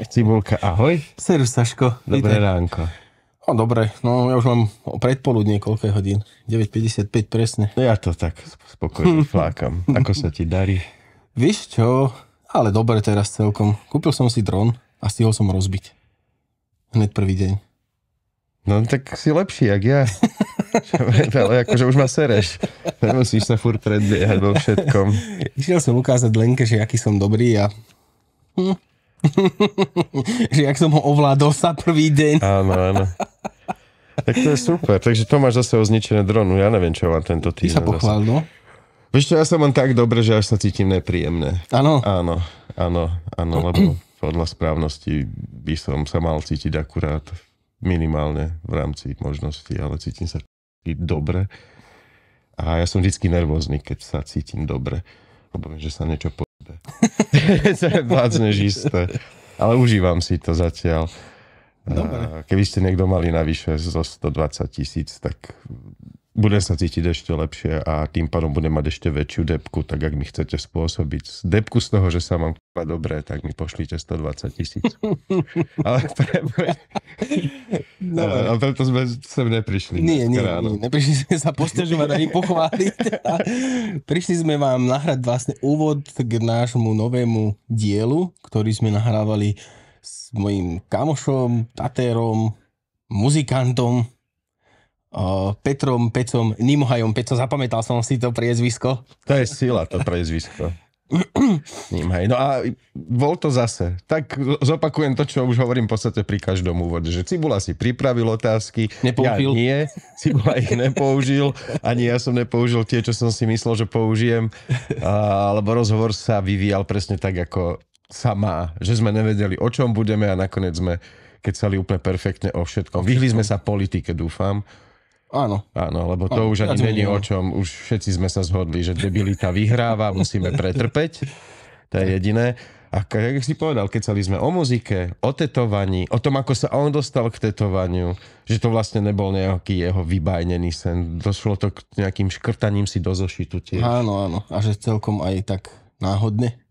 Cibulka, ahoj. Serus, Saško. Dobré ránko. No dobre, no ja už mám predpoludnie, koľko je hodín? 9.55 presne. Ja to tak spokojne flákam. Ako sa ti darí? Víš čo? Ale dobre teraz celkom. Kúpil som si dron a stihol som rozbiť. Hneď prvý deň. No tak si lepší, jak ja. Ale akože už ma sereš. Nemusíš sa furt predbiehať vo všetkom. Išiel som ukázať Lenke, že aký som dobrý a... že jak som ho ovládol sa prvý deň. Áno, áno. Tak to je super. Takže to máš zase zničené dronu. Ja neviem, čo mám tento týždeň. Ty sa pochvál, no? Vieš čo, ja sa mám tak dobre, že až sa cítim nepríjemné. Áno? Áno, lebo podľa správnosti by som sa mal cítiť akurát minimálne v rámci možností, ale cítim sa dobre. A ja som vždycky nervózny, keď sa cítim dobre. Lebo viem, že sa niečo pojde. To je vládznež isté. Ale užívam si to zatiaľ. Dobre. Keby ste niekto mali navyše zo 120 000, tak budem sa cítiť ešte lepšie a tým pádom budem mať ešte väčšiu depku, tak ak mi chcete spôsobiť depku z toho, že sa mám dobre, tak mi pošlite 120 000. Ale preto sme sem neprišli. Nie, neprišli sme sa posťažovať ani pochváliť. Prišli sme vám nahrať vlastne úvod k nášmu novému dielu, ktorý sme nahrávali s mojím kamošom, tatérom, muzikantom, Petrom, Pecom, Nimhajom. Peco, zapamätal som si to priezvisko. To je sila, to priezvisko. Nimhaj. No a bol to zase. Tak zopakujem to, čo už hovorím v podstate pri každom úvode, že Cibula si pripravil otázky, nepoužil. Ja nie, Cibula ich nepoužil, ani ja som nepoužil tie, čo som si myslel, že použijem, lebo rozhovor sa vyvíjal presne tak, ako sa má, že sme nevedeli, o čom budeme a nakoniec sme kecali úplne perfektne o všetkom. Vyhli sme sa politike, dúfam. Áno, lebo to už ani není o čom. Už všetci sme sa zhodli, že debilita vyhráva, musíme pretrpeť. To je jediné. A jak si povedal, kecali sme o muzike, o tetovaní, o tom, ako sa on dostal k tetovaniu, že to vlastne nebol nejaký jeho vybajnený sen. Došlo to k nejakým škrtaním si do zošitu tiež. Áno. A že celkom aj tak náhodne.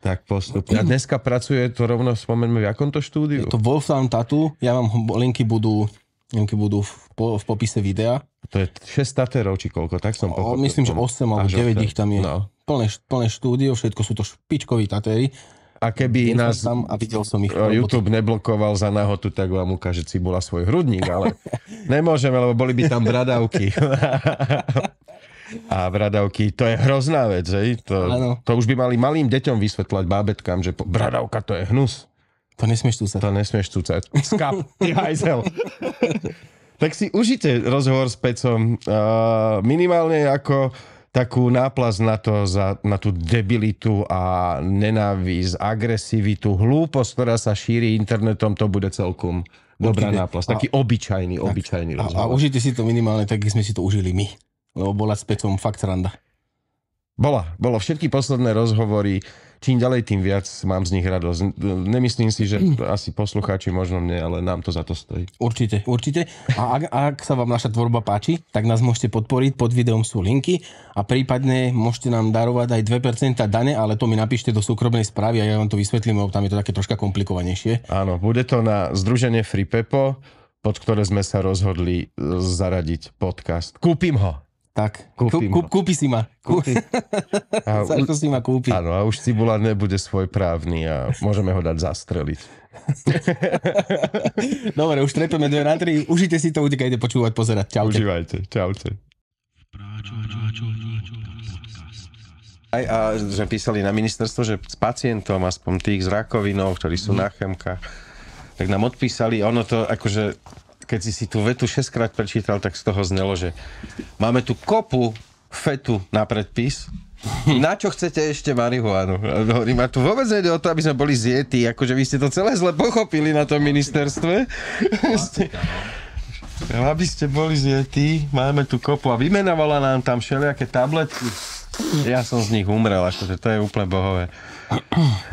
Tak postupne. A dneska pracuje to rovno, spomeňme, v akom to štúdiu? Je to Wolfram Tattoo. Ja vám linky budú v popise videa. To je 6 tatérov, či koľko, tak som pochopil. Myslím, že 8 alebo 9 ich tam je. No. Plné štúdio, všetko sú to špičkoví tatéri. A keby nás tam a videl som ich YouTube neblokoval za nahotu, tak vám ukáže Cibula svoj hrudník, ale nemôžeme, lebo boli by tam bradavky. A bradavky, to je hrozná vec, že? To už by mali malým deťom vysvetľať bábetkám, že bradavka to je hnus. To nesmieš túcať. Skap, ty hajzel. Tak si užite rozhovor s Pecom. Minimálne ako takú náplast na tú debilitu a nenávisť, agresivitu, hlúposť, ktorá sa šíri internetom, to bude celkom dobrá náplast. Taký obyčajný rozhovor. A užite si to minimálne tak, ako sme si to užili my. Lebo bola s Pecom fakt sranda. Bolo všetky posledné rozhovory, čím ďalej, tým viac mám z nich radosť. Nemyslím si, že asi poslucháči možno nie, ale nám to za to stojí. Určite. A ak sa vám naša tvorba páči, tak nás môžete podporiť, pod videom sú linky a prípadne môžete nám darovať aj 2% dane, ale to mi napíšte do súkromnej správy a ja vám to vysvetlím, lebo tam je to také troška komplikovanejšie. Áno, bude to na združenie Free Pepo, pod ktoré sme sa rozhodli zaradiť podcast. Kúpim ho. Tak, kúpi si ma. Saško si ma kúpi. Áno, a už Cibula nebude svojprávny a môžeme ho dať zastreliť. Dobre, už trepeme 2 na 3. Užite si to, utekajte počúvať, pozerať. Čaute. Užívajte, čaute. A že písali na ministerstvo, že s pacientom, aspoň tých s rakovinou, ktorí sú na chemkách, tak nám odpísali, ono to akože... Keď si tú vetu 6-krát prečítal, tak z toho znelo, že máme tu kopu fetu na predpis. Na čo chcete ešte marihuanu? Hovorím, a tu vôbec nejde o to, aby sme boli zjetí. Akože vy ste to celé zle pochopili na tom ministerstve. Aby ste boli zjetí, máme tu kopu a vymenovala nám tam všelijaké tabletky. Ja som z nich umrel, akože to je úplne bohové.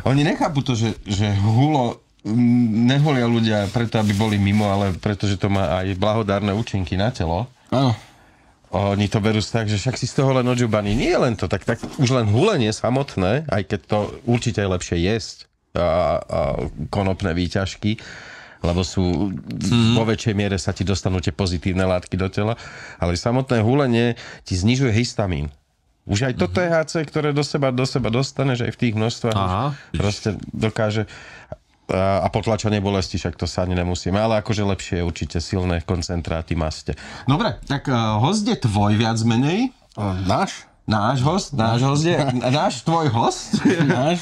Oni nechápu to, že hulo neholia ľudia preto, aby boli mimo, ale pretože to má aj blahodárne účinky na telo. Áno. Oni to berú tak, že však si z toho len odžubaný. Nie len to, tak už len hulenie samotné, aj keď to určite je lepšie jesť. konopné výťažky, lebo sú vo väčšej miere sa ti dostanú tie pozitívne látky do tela, ale samotné hulenie ti znižuje histamín. Už aj to THC, ktoré do seba dostane, že aj v tých množstvách proste dokáže a potlačanie bolesti, však to sa ani nemusíme, ale akože lepšie je určite silné koncentráty maste. Dobre, tak host je tvoj viac menej. Náš host je, tvoj host.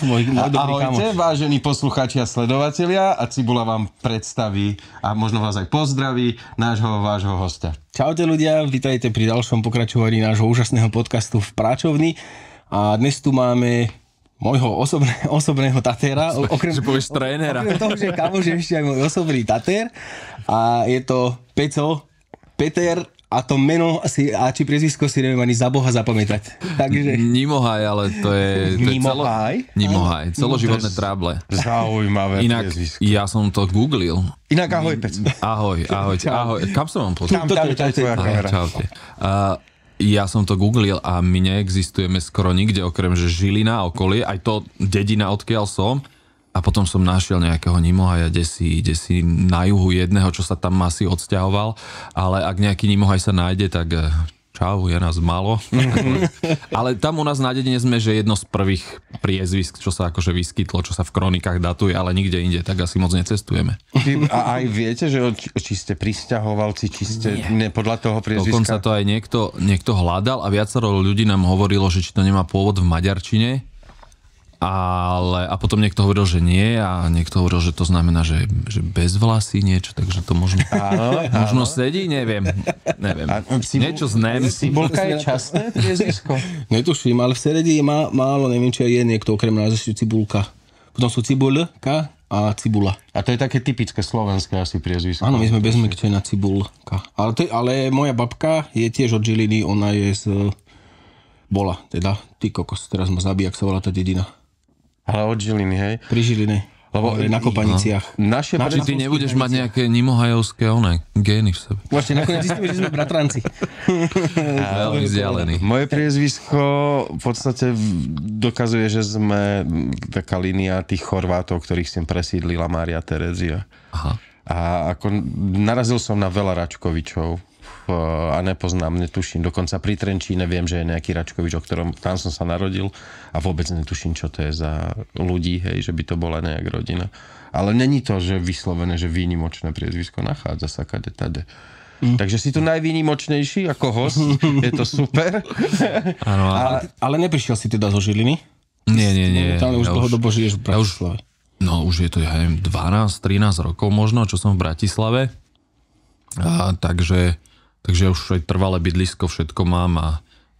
Môj dobrý Ahojte, kamoš. vážení poslucháči a sledovatelia, a Cibula vám predstaví a možno vás aj pozdraví vášho hostia. Čaute ľudia, vítajte pri ďalšom pokračovaní nášho úžasného podcastu v Práčovni. A dnes tu máme môjho osobného tatéra. Okrem trénera. Okrem toho, že kamoš je ešte aj môj osobný tatér. A je to Peter. A to meno či priezvisko si neviem ani za Boha zapamätať. Takže... Nimohaj, ale to je Nimohaj. Celoživotné tráble. Zaujímavé inak, priezvisko. Ja som to googlil. Inak ahoj, Pec. Ahoj. Kam som vám poslal? Čaute. Ja som to googlil a my neexistujeme skoro nikde, okrem že Žilina a okolie, aj to dedina, odkiaľ som. A potom som našiel nejakého Nimohaja, desi na juhu jedného, čo sa tam asi odsťahoval. Ale ak nejaký Nimohaj sa nájde, tak čau, je nás málo. Ale tam u nás na dedine sme, že jedno z prvých priezvisk, čo sa akože vyskytlo, čo sa v kronikách datuje, ale nikde inde, tak asi moc necestujeme. A aj viete, že či ste prisťahovalci, či ste podľa toho priezviska? Dokonca to aj niekto hľadal a viacero ľudí nám hovorilo, že či to nemá pôvod v maďarčine. A potom niekto hovoril, že nie a niekto hovoril, že to znamená, že bez vlasy niečo, takže to možno sedí, neviem. Niečo z nem. Cibulka je časté priezvisko? Netuším, ale v Seredi je málo, neviem, či je niekto okrem nás ešte Cibulka. Potom sú Cibulka a Cibula. A to je také typické slovenské asi priezvisko. Áno, my sme bezmekčená Cibulka. Ale moja babka je tiež od Žiliny, ona je bola, ty kokos, teraz ma zabíja, ak sa volá tá dedina. Ale od Žiliny, hej? Pri Žiline. Lebo na Kopaniciach. Či ty nebudeš mať nejaké nimohajovské gény v sebe. Vlastne nakoniec zistíme, že sme bratranci. Veľmi vzdialený. Moje priezvisko v podstate dokazuje, že sme taká línia tých Chorvátov, ktorých sem presídlila Mária Terezia. Aha. A ako narazil som na veľa Račkovičov a nepoznám, netuším. Dokonca pri Trenčíne viem, že je nejaký Račkovič, o ktorom tam som sa narodil a vôbec netuším, čo to je za ľudí, hej, že by to bola nejak rodina. Ale není to, že vyslovené, že výnimočné priezvisko nachádza sa kade tade. Takže si tu najvýnimočnejší ako host, je to super. Áno, ale neprišiel si teda zo Žiliny? Nie. Tam už dlhodobo žiješ v Bratislave. Už je to, 12-13 rokov možno, čo som v Bratislave. Takže už aj trvalé bydlisko, všetko mám a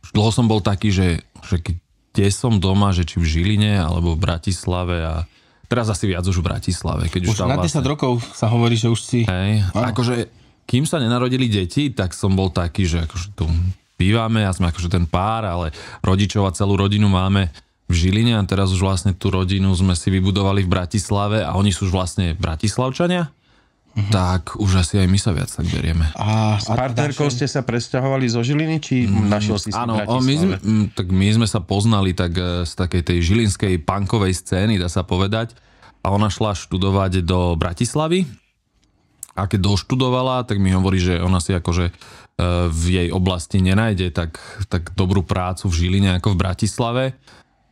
už dlho som bol taký, že kde som doma, že či v Žiline alebo v Bratislave a teraz asi viac už v Bratislave. Keď už na 10 rokov sa hovorí, že už si... Hej, akože kým sa nenarodili deti, tak som bol taký, že akože tu bývame a sme akože ten pár, ale rodičov a celú rodinu máme v Žiline a teraz už vlastne tú rodinu sme si vybudovali v Bratislave a oni sú už vlastne Bratislavčania. Tak už asi aj my sa viac tak berieme. S partnerkou ste sa presťahovali zo Žiliny, či našiel si áno, v Bratislave? my sme sa poznali tak z takej tej žilinskej punkovej scény, dá sa povedať. A ona šla študovať do Bratislavy. A keď doštudovala, tak mi hovorí, že ona si akože v jej oblasti nenájde tak dobrú prácu v Žiline ako v Bratislave.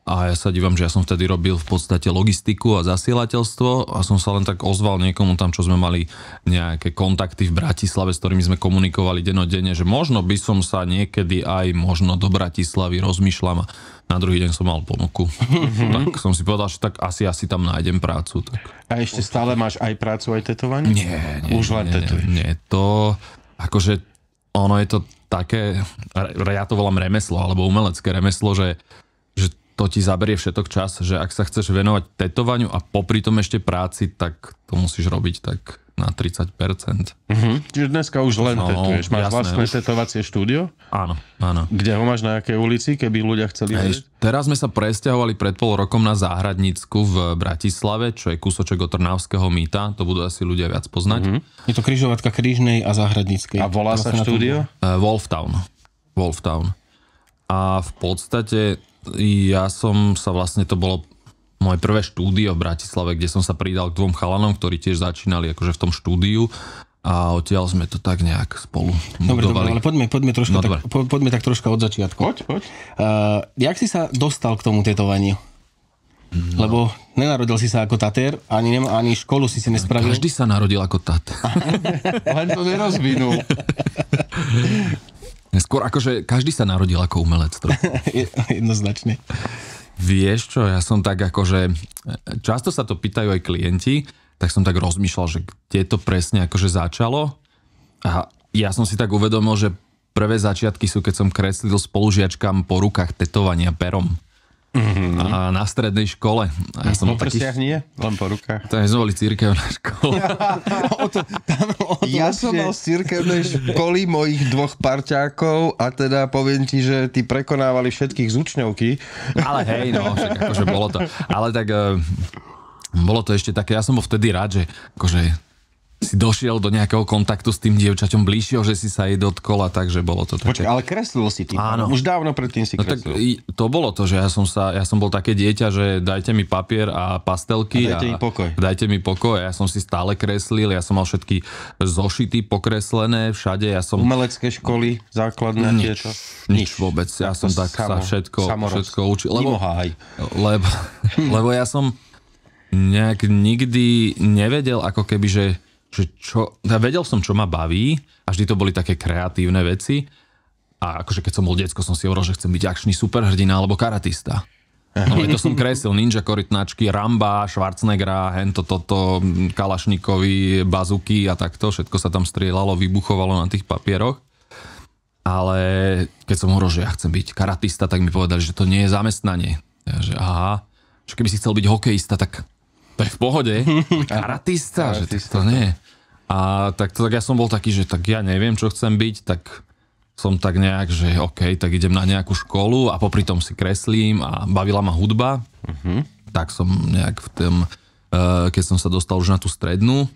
A ja sa dívam, že ja som vtedy robil v podstate logistiku a zasielateľstvo a som sa len tak ozval niekomu tam, čo sme mali nejaké kontakty v Bratislave, s ktorými sme komunikovali dennodenne, že možno by som sa niekedy aj možno do Bratislavy rozmýšľam a na druhý deň som mal ponuku. Tak som si povedal, že tak asi tam nájdem prácu. Tak. A ešte stále máš aj prácu, aj tetovanie? Nie. Už len tetuješ? Nie, to akože ono je to také, ja to volám remeslo, alebo umelecké remeslo, že to ti zaberie všetok čas, že ak sa chceš venovať tetovaniu a popri tom ešte práci, tak to musíš robiť tak na 30%. Čiže dneska už len tetuješ. Máš vlastné tetovacie štúdio? Áno. Kde ho máš, na jakej ulici, keby ľudia chceli vedieť? Teraz sme sa presťahovali pred pol rokom na Záhradnícku v Bratislave, čo je kúsoček od Trnavského mýta. To budú asi ľudia viac poznať. Je to križovatka Krížnej a Záhradníckej. A volá sa štúdio? Wolftown. A v podstate ja som sa vlastne, to bolo moje prvé štúdio v Bratislave, kde som sa pridal k 2 chalanom, ktorí tiež začínali akože v tom štúdiu a odtiaľ sme to tak nejak spolu budovali. Dobre, ale poďme tak troška od začiatku. Poď. Jak si sa dostal k tomu tetovaniu? No. Lebo nenarodil si sa ako Tater, ani školu si nespravil. Každý sa narodil ako Tater. Len to nerozvinul. Skôr akože každý sa narodil ako umelec. Jednoznačne. Vieš čo, ja som tak akože, často sa to pýtajú aj klienti, tak som tak rozmýšľal, že kde to presne akože začalo. A ja som si tak uvedomil, že prvé začiatky sú, keď som kreslil spolužiačkám po rukách tetovania perom. A na strednej škole. A ja som prstiach nie? Len po rukách? To sme boli cirkevná škola. Ja som mal z cirkevnej školy mojich 2 parťákov a teda poviem ti, že tí prekonávali všetkých z učňovky. Ale hej, no, však akože bolo to. Ale tak bolo to ešte také, ja som bol vtedy rád, že akože si došiel do nejakého kontaktu s tým dievčaťom bližšieho, že si sa jej dotkol a tak, že bolo to také. Počkaj, ale kreslil si ty. Áno. Už dávno predtým si kreslil. Tak to bolo to, že ja som bol také dieťa, že dajte mi papier a pastelky a dajte mi pokoj. Ja som si stále kreslil, ja som mal všetky zošity pokreslené všade. Umelecké školy, základné tieto? Nič vôbec. Ja som tak sa všetko učil. Lebo ja som nejak nikdy nevedel, ako keby, že čo, ja vedel som, čo ma baví a vždy to boli také kreatívne veci a akože keď som bol decko, som si hovoril, že chcem byť akčný superhrdina alebo karatista. No to som kreslil ninja korytnačky, Ramba, Schwarzeneggera, toto, Kalašnikovi, bazuky a takto, všetko sa tam strieľalo, vybuchovalo na tých papieroch. Ale keď som hovoril, že ja chcem byť karatista, tak mi povedali, že to nie je zamestnanie. Ja, že aha, že keby si chcel byť hokejista, tak to je v pohode. Karatista, že to nie. A tak ja som bol taký, že tak ja neviem, čo chcem byť, tak som tak nejak, že OK, tak idem na nejakú školu a popri tom si kreslím a bavila ma hudba. Tak som nejak v tom, keď som sa dostal už na tú strednú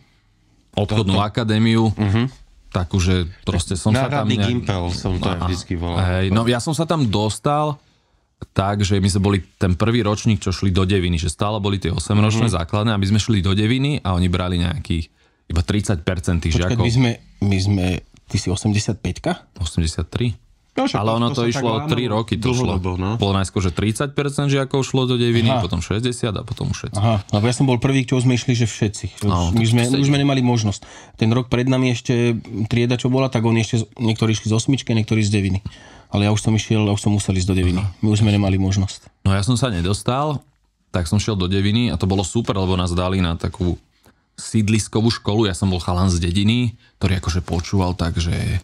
obchodnú akadémiu, takú, že proste som sa tam... Náhradný Gimpel som to vždycky volal. No ja som sa tam dostal tak, že my sme boli ten prvý ročník, čo šli do deviny, že stále boli tie 8-ročné základné, aby sme šli do deviny a oni brali nejakých iba 30% tých žiakov. My sme, ty si 85-ka? 83. No, ale ono to išlo 3 roky, to šlo. Bolo najskôr, že 30% žiakov šlo do deviny, potom 60 a potom všetci. Aha, lebo ja som bol prvý, čo sme išli, že všetci. My sme nemali možnosť. Ten rok pred nami ešte trieda, čo bola, tak oni ešte, niektorí išli z 8, niektorí z deviny. Ale ja už som musel ísť do deviny. My už sme nemali možnosť. No ja som sa nedostal, tak som šiel do deviny a to bolo super, lebo nás dali na takú sídliskovú školu. Ja som bol chalan z dediny, ktorý akože počúval tak, že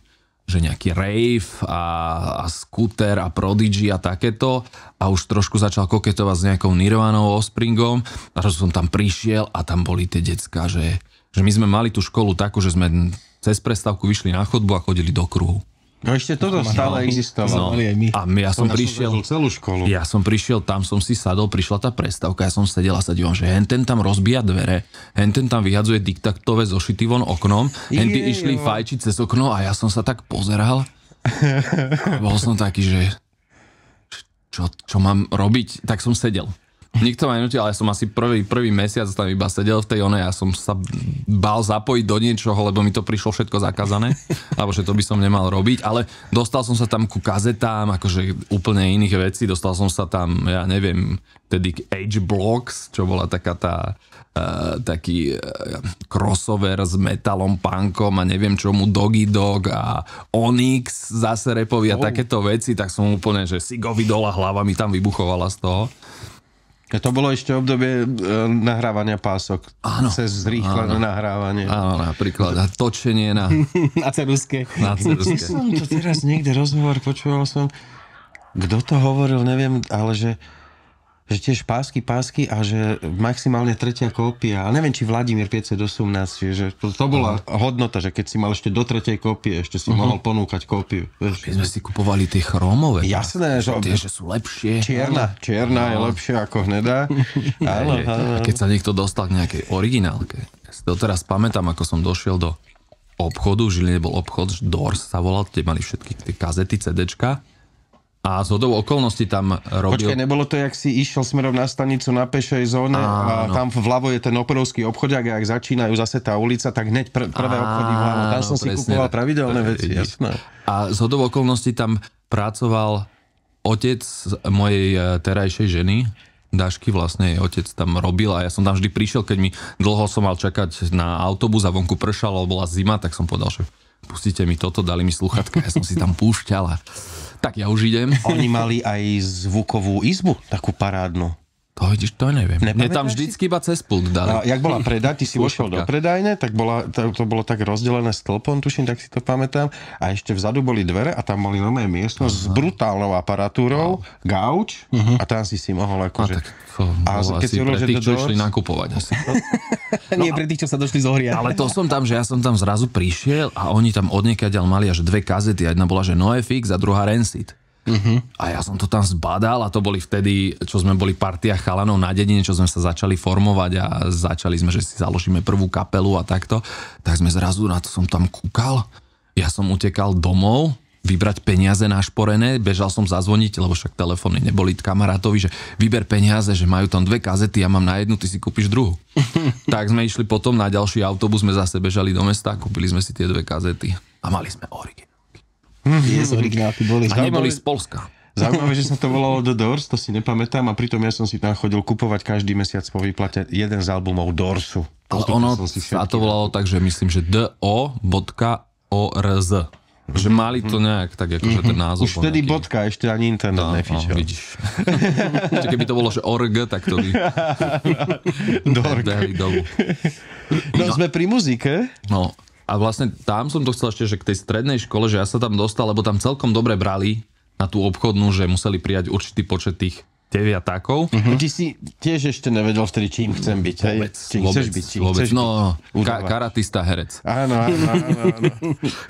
nejaký rave a Scooter a Prodigy a takéto a už trošku začal koketovať s nejakou Nirvanou, Offspringom a som tam prišiel a tam boli tie decká, že my sme mali tú školu takú, že sme cez prestávku vyšli na chodbu a chodili do kruhu. No ešte toto stále existovalo. A ja som prišiel celú školu. Ja som prišiel, tam som si sadol, prišla tá prestávka, ja som sedel a sa dívam, že henten tam rozbíja dvere, henten tam vyhadzuje diktaktové zošity von oknom, henti išli fajčiť cez okno a ja som sa tak pozeral. Bol som taký, že čo mám robiť? Tak som sedel. Nikto ma nenutil, ale som asi prvý mesiac tam iba sedel v tej ja som sa bál zapojiť do niečoho, lebo mi to prišlo všetko zakázané, alebo že to by som nemal robiť, ale dostal som sa tam ku kazetám, akože úplne iných vecí, dostal som sa tam, ja neviem, tedy H-Blocks, čo bola taká taký crossover s metalom, punkom a neviem čomu, Doggy Dog a Onyx zase repovi a takéto veci, tak som úplne, že Sigovi dola hlava mi tam vybuchovala z toho. To bolo ešte obdobie nahrávania pások. Áno. Cez zrýchlené nahrávanie. Áno, napríklad. A točenie na ceruske. Som to teraz niekde rozhovor, počúval som. Kto to hovoril, neviem, ale že tiež pásky a že maximálne 3. kópia. A neviem, či Vladimír 518, že to bola hodnota, že keď si mal ešte do 3. kópie, ešte si mohol ponúkať kópiu. Keď sme si kupovali tie chromové. Jasné, že tie, že sú lepšie. Čierna je lepšia ako hnedá. Áno. Keď sa niekto dostal k nejakej originálke. Ja si to teraz pamätám, ako som došiel do obchodu, v Žiline bol obchod, Doors sa volal, kde mali všetky tie kazety, CDčka. A z hodou okolností tam robil... Počkaj, nebolo to, jak si išiel smerom na stanicu na pešej zóne a tam vľavo je ten obrovský obchodiak a jak začínajú zase tá ulica, tak hneď prvé obchody vľavo. Tam som si kupoval pravidelné veci, jasné. A z hodou okolností tam pracoval otec mojej terajšej ženy, Dašky, vlastne jej otec tam robil a ja som tam vždy prišiel, keď mi dlho som mal čakať na autobus a vonku pršalo, bola zima, tak som povedal, že pustíte mi toto, dali mi sluchatka, ja som si tam púšťal a tak ja už idem. Oni mali aj zvukovú izbu, takú parádnu. To vidíš, to neviem. Mne tam si? vždycky iba cez pult dali. A jak bola predaj, ty si vošiel do predajne, tak to bolo tak rozdelené stĺpom, tuším, tak si to pamätám. A ešte vzadu boli dvere a tam boli nové miestnosť s brutálnou aparatúrou, gauč a tam si mohol akože... A keď si pre tých, čo išli nakupovať asi. Nie pre tých, čo sa došli zohriať. Ale to som tam, že ja som tam zrazu prišiel a oni tam odniekaďal mali až 2 kazety. Jedna bola, že NoFX a druhá Rancid. A ja som to tam zbadal a to boli vtedy, čo sme boli partia chalanov na dedine, čo sme sa začali formovať a začali sme, že si založíme prvú kapelu a takto. Tak sme zrazu na to som tam kúkal. Ja som utekal domov, vybrať peniaze našporené, bežal som zazvoniť, lebo však telefóny neboli kamarátovi, že vyber peniaze, že majú tam 2 kazety, ja mám na jednu, ty si kúpiš druhú. Tak sme išli potom na ďalší autobus, sme zase bežali do mesta, kúpili sme si tie 2 kazety a mali sme originálky. Originálky boli. A neboli z Polska. Zaujímavé, že sa to volalo The Doors, to si nepamätám a pritom ja som si tam chodil kupovať každý mesiac po výplate jeden z albumov Doorsu. Ale ono sa to volalo tak, že myslím, že do.orz. Že mali to nejak tak, akože ten názov. Už vtedy bodka, ešte ani internet nefičil. Vidíš. Keby to bolo, že org, tak to by... Dali dobu. No, sme pri muzike. No, a vlastne tam som to chcel ešte, že k tej strednej škole, že ja sa tam dostal, lebo tam celkom dobre brali na tú obchodnú, že museli prijať určitý počet tých deviatákov. Ty si tiež ešte nevedel vtedy, čím chcem byť. Čím chceš byť. No, karatista, herec. Áno.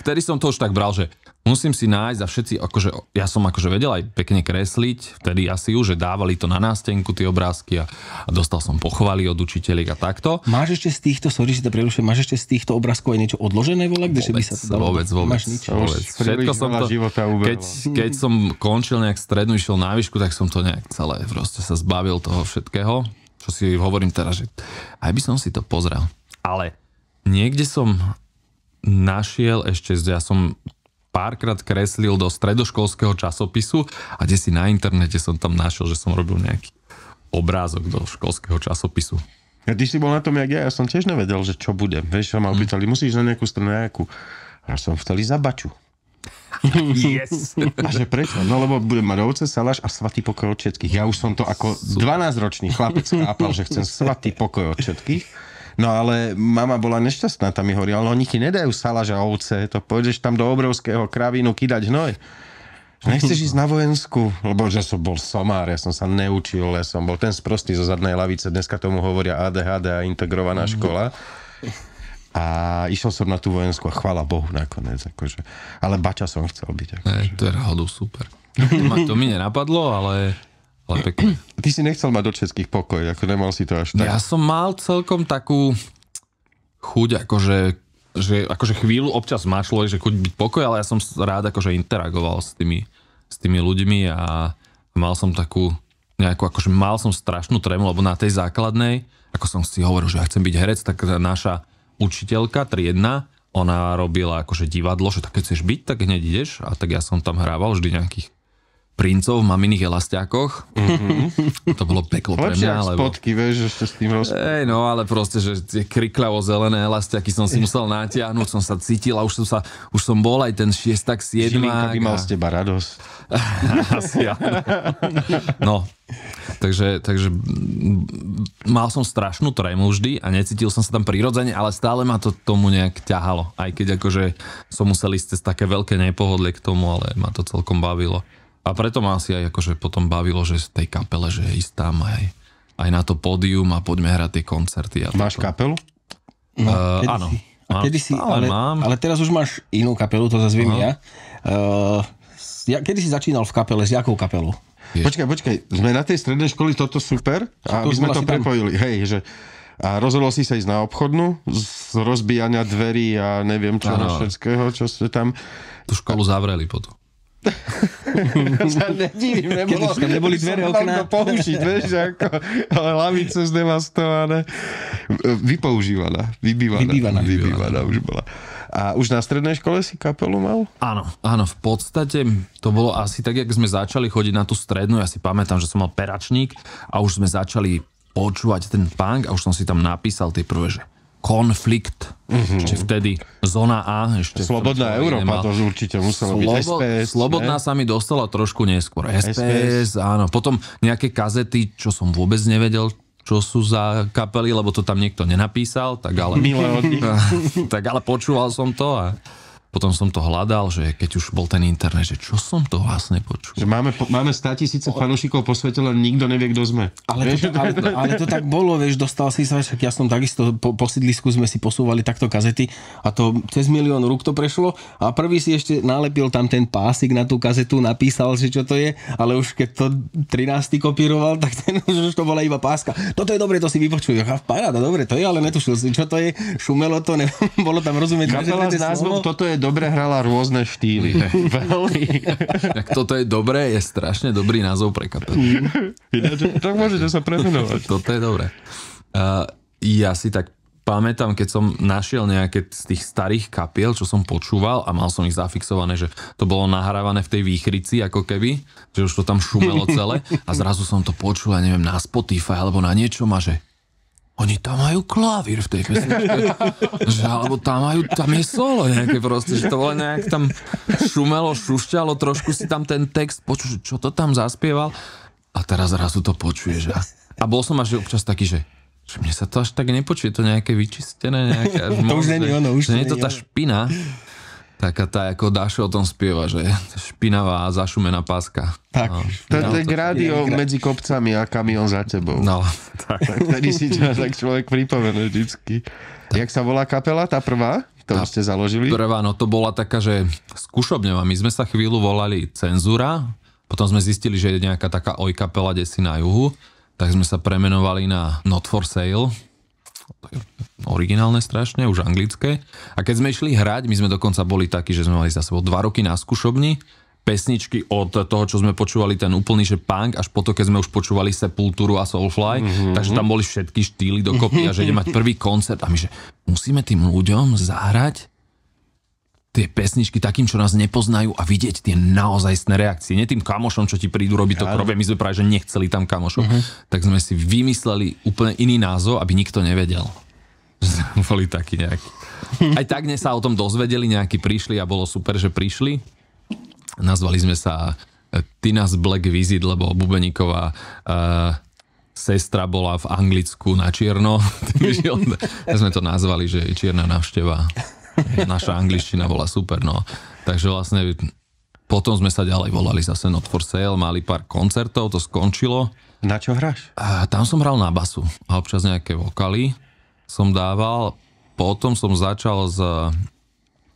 Vtedy som to už tak bral, že musím si nájsť a všetci, akože, ja som akože vedel aj pekne kresliť, vtedy asi už, že dávali to na nástenku tie obrázky a dostal som pochvaly od učiteľiek a takto. Máš ešte z týchto, sorry, že to prerušujem, máš ešte z týchto obrázkov aj niečo odložené, vole, kde by sa to dalo? Vôbec. Všetko som to, keď som končil nejak strednú, išiel na výšku, tak som to nejak celé, proste sa zbavil toho všetkého, čo si hovorím teraz, že aj by som si to pozrel. Ale niekde som našiel ešte, ja som párkrát kreslil do stredoškolského časopisu a kde si na internete som tam našiel, že som robil nejaký obrázok do školského časopisu. A ty si bol na tom, jak ja som tiež nevedel, že čo bude. Vieš, ma opýtali, musíš na nejakú stranu nejakú. A som vtedy za Baču. Yes. A že prečo? No lebo budem mať ovce, saláš a svatý pokoj od všetkých. Ja už som to ako 12-ročný chlapec chápal, že chcem svatý pokoj od všetkých. No ale mama bola nešťastná, tam mi hovorí, ale oni ti nedajú saláž a ovce, to pôjdeš tam do obrovského kravínu kydať hnoj. Nechceš ísť na vojensku? Lebo že som bol somár, ja som sa neučil, ja som bol ten sprostý zo zadnej lavice, dneska tomu hovoria ADHD a integrovaná škola. A išiel som na tú vojenskú a chvála Bohu nakoniec. Akože. Ale Bača som chcel byť. Akože. To je náhodou super. To mi nenapadlo, ale pekne. Ty si nechcel mať do českých pokoj, ako nemal si to až tak. Ja som mal celkom takú chuť, akože chvíľu občas má človek, že chuť byť pokoj, ale ja som rád akože interagoval s tými ľuďmi a mal som takú nejakú, akože mal som strašnú trému, lebo na tej základnej, ako som si hovoril, že ja chcem byť herec, tak naša učiteľka triedna, ona robila akože divadlo, že tak keď chceš byť, tak hneď ideš a tak ja som tam hrával vždy nejakých princov v maminých elastiakoch. To bolo peklo pre mňa. Lebo... spotky, vieš, ešte s tým rozprávam. No ale proste, že tie kriklavo zelené elastiaky som si musel natiahnuť, som sa cítil a už som bol aj ten 6-7. Žilinka by mal z teba radosť. Asi áno. No, takže mal som strašnú trému vždy a necítil som sa tam prirodzene, ale stále ma to tomu nejak ťahalo. Aj keď akože som musel ísť cez také veľké nepohodlie k tomu, ale ma to celkom bavilo. A preto ma asi aj akože potom bavilo, že z tej kapele, že ísť tam aj na to pódium a poďme hrať tie koncerty. Máš kapelu? No, áno. Ale teraz už máš inú kapelu, to zase viem ja. Kedy si začínal v kapele, s jakou kapelou? Počkaj, sme na tej strednej školy, toto super, a aby sme to prepojili. Hej, že a rozhodol si sa ísť na obchodnú z rozbíjania dverí a neviem čo všetkého, čo ste tam... Tú školu zavreli potom. sa nedivím, Keď už tam neboli dvere, okná. Použiť, vieš, ako, ale lavice zdevastované. Vybývaná už bola. A už na strednej škole si kapelu mal? Áno, v podstate to bolo asi tak, jak sme začali chodiť na tú strednú, ja si pamätám, že som mal peračník a už sme začali počúvať ten punk a už som si tam napísal tie prvé, že Konflikt, ešte vtedy Zóna A. Ešte Slobodná Európa, to určite muselo byť. SPS, Slobodná sa mi dostala trošku neskôr. SPS, áno. Potom nejaké kazety, čo som vôbec nevedel, čo sú za kapely, lebo to tam niekto nenapísal, tak ale, tak ale počúval som to a potom som to hľadal, že keď už bol ten internet, že čo som to vlastne počul. Že máme 100 000 fanúšikov po svete, len nikto nevie, kto sme. Ale to tak bolo, vieš, dostal si sa, však ja som takisto po sídlisku sme si posúvali takto kazety a to cez 1 000 000 rúk to prešlo a prvý si ešte nalepil tam ten pásik na tú kazetu, napísal si, čo to je, ale už keď to 13. kopíroval, tak ten už to bola iba páska. Toto je dobre, to si vypočuj. Paráda, dobre, to je, ale netušil si, čo to je, šumelo to, bolo tam rozumieť. Kapela s názvom Toto je dobre hrala rôzne štýly. Veľmi. Tak toto je dobré, je strašne dobrý názov pre kapelu. Tak môžete sa premenovať. Toto je dobré. Ja si tak pamätám, keď som našiel nejaké z tých starých kapiel, čo som počúval a mal som ich zafixované, že to bolo nahrávané v tej výchrici, ako keby, že už to tam šumelo celé a zrazu som to počul, ja neviem, na Spotify alebo na niečom a že oni tam majú klavír v tej pesničke. Alebo tam je solo nejaké proste, že to bolo nejak tam šumelo, šušťalo, trošku si tam ten text počul, čo to tam zaspieval a teraz zrazu to počuješ. A bol som až občas taký, že mne sa to až tak nepočuje, to nejaké vyčistené, nejaké to už nie je ono, už nie je to tá špina. Taká tá, ako Dášo o tom spieva, že špinavá a zašumená páska. Tak. No, to je rádio medzi kopcami a kamión za tebou. No, tak. Vtedy si tak človek pripomenul vždycky. Jak sa volá kapela, tá prvá? To ste založili? Prvá, no to bola taká, že skúšobňová. My sme sa chvíľu volali Cenzúra, potom sme zistili, že je nejaká taká kapela desi na juhu, tak sme sa premenovali na Not for Sale. Originálne strašne, už anglické. A keď sme išli hrať, my sme dokonca boli takí, že sme mali za sebou 2 roky na skúšobni, pesničky od toho, čo sme počúvali, ten úplný, že punk, až po to, keď sme už počúvali Sepulturu a Soulfly, takže tam boli všetky štýly dokopy a že ide mať prvý koncert a my, že musíme tým ľuďom zahrať tie pesničky takým, čo nás nepoznajú a vidieť tie naozajstné reakcie. Nie tým kamošom, čo ti prídu robiť to prvé, my sme práve, že nechceli tam kamošov. Tak sme si vymysleli úplne iný názov, aby nikto nevedel. Boli takí nejakí. Aj tak sa o tom dozvedeli, nejakí prišli a bolo super, že prišli. Nazvali sme sa Tina's Black Visit, lebo Bubeníková sestra bola v Anglicku na čierno. Tak sme to nazvali, že čierna návšteva. Naša angličtina bola super, no. Takže vlastne potom sme sa ďalej volali zase Not for Sale, mali pár koncertov, to skončilo. Na čo hráš? A tam som hral na basu a občas nejaké vokály som dával. Potom som začal s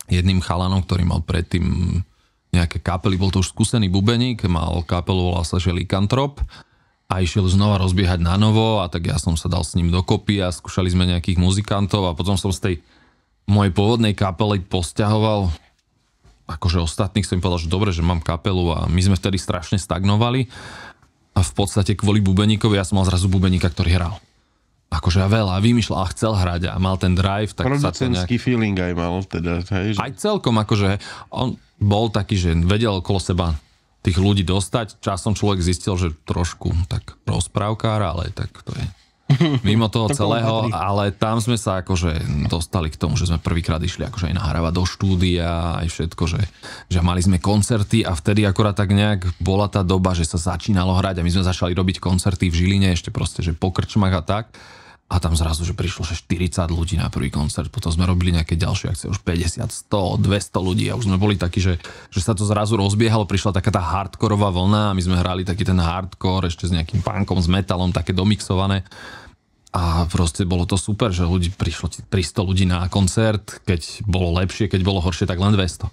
jedným chalanom, ktorý mal predtým nejaké kapely, bol to už skúsený bubeník, mal kapelu, volal sa, že Lycantrop a išiel znova rozbiehať na novo a tak ja som sa dal s ním dokopy a skúšali sme nejakých muzikantov a potom som z tej mojej pôvodnej kapely posťahoval akože ostatných, som im povedal, že dobre, že mám kapelu a my sme vtedy strašne stagnovali a v podstate kvôli bubeníkovi ja som mal zrazu bubeníka, ktorý hral. Akože veľa vymýšľal a chcel hrať a mal ten drive. Tak producentský feeling aj mal teda. Hej, že... Aj celkom akože on bol taký, že vedel okolo seba tých ľudí dostať. Časom človek zistil, že trošku tak rozprávkár, ale tak to je mimo toho celého, ale tam sme sa akože dostali k tomu, že sme prvýkrát išli akože aj nahrávať do štúdia, aj všetko, že mali sme koncerty a vtedy akorát tak nejak bola tá doba, že sa začínalo hrať a my sme začali robiť koncerty v Žiline, ešte proste, že po krčmách a tak. A tam zrazu, že prišlo že 40 ľudí na prvý koncert, potom sme robili nejaké ďalšie akcie, už 50, 100, 200 ľudí a už sme boli takí, že sa to zrazu rozbiehalo, prišla taká tá hardkorová vlna a my sme hrali taký ten hardcore ešte s nejakým punkom, s metalom, také domixované. A proste bolo to super, že prišlo 300 ľudí na koncert, keď bolo lepšie, keď bolo horšie, tak len 200.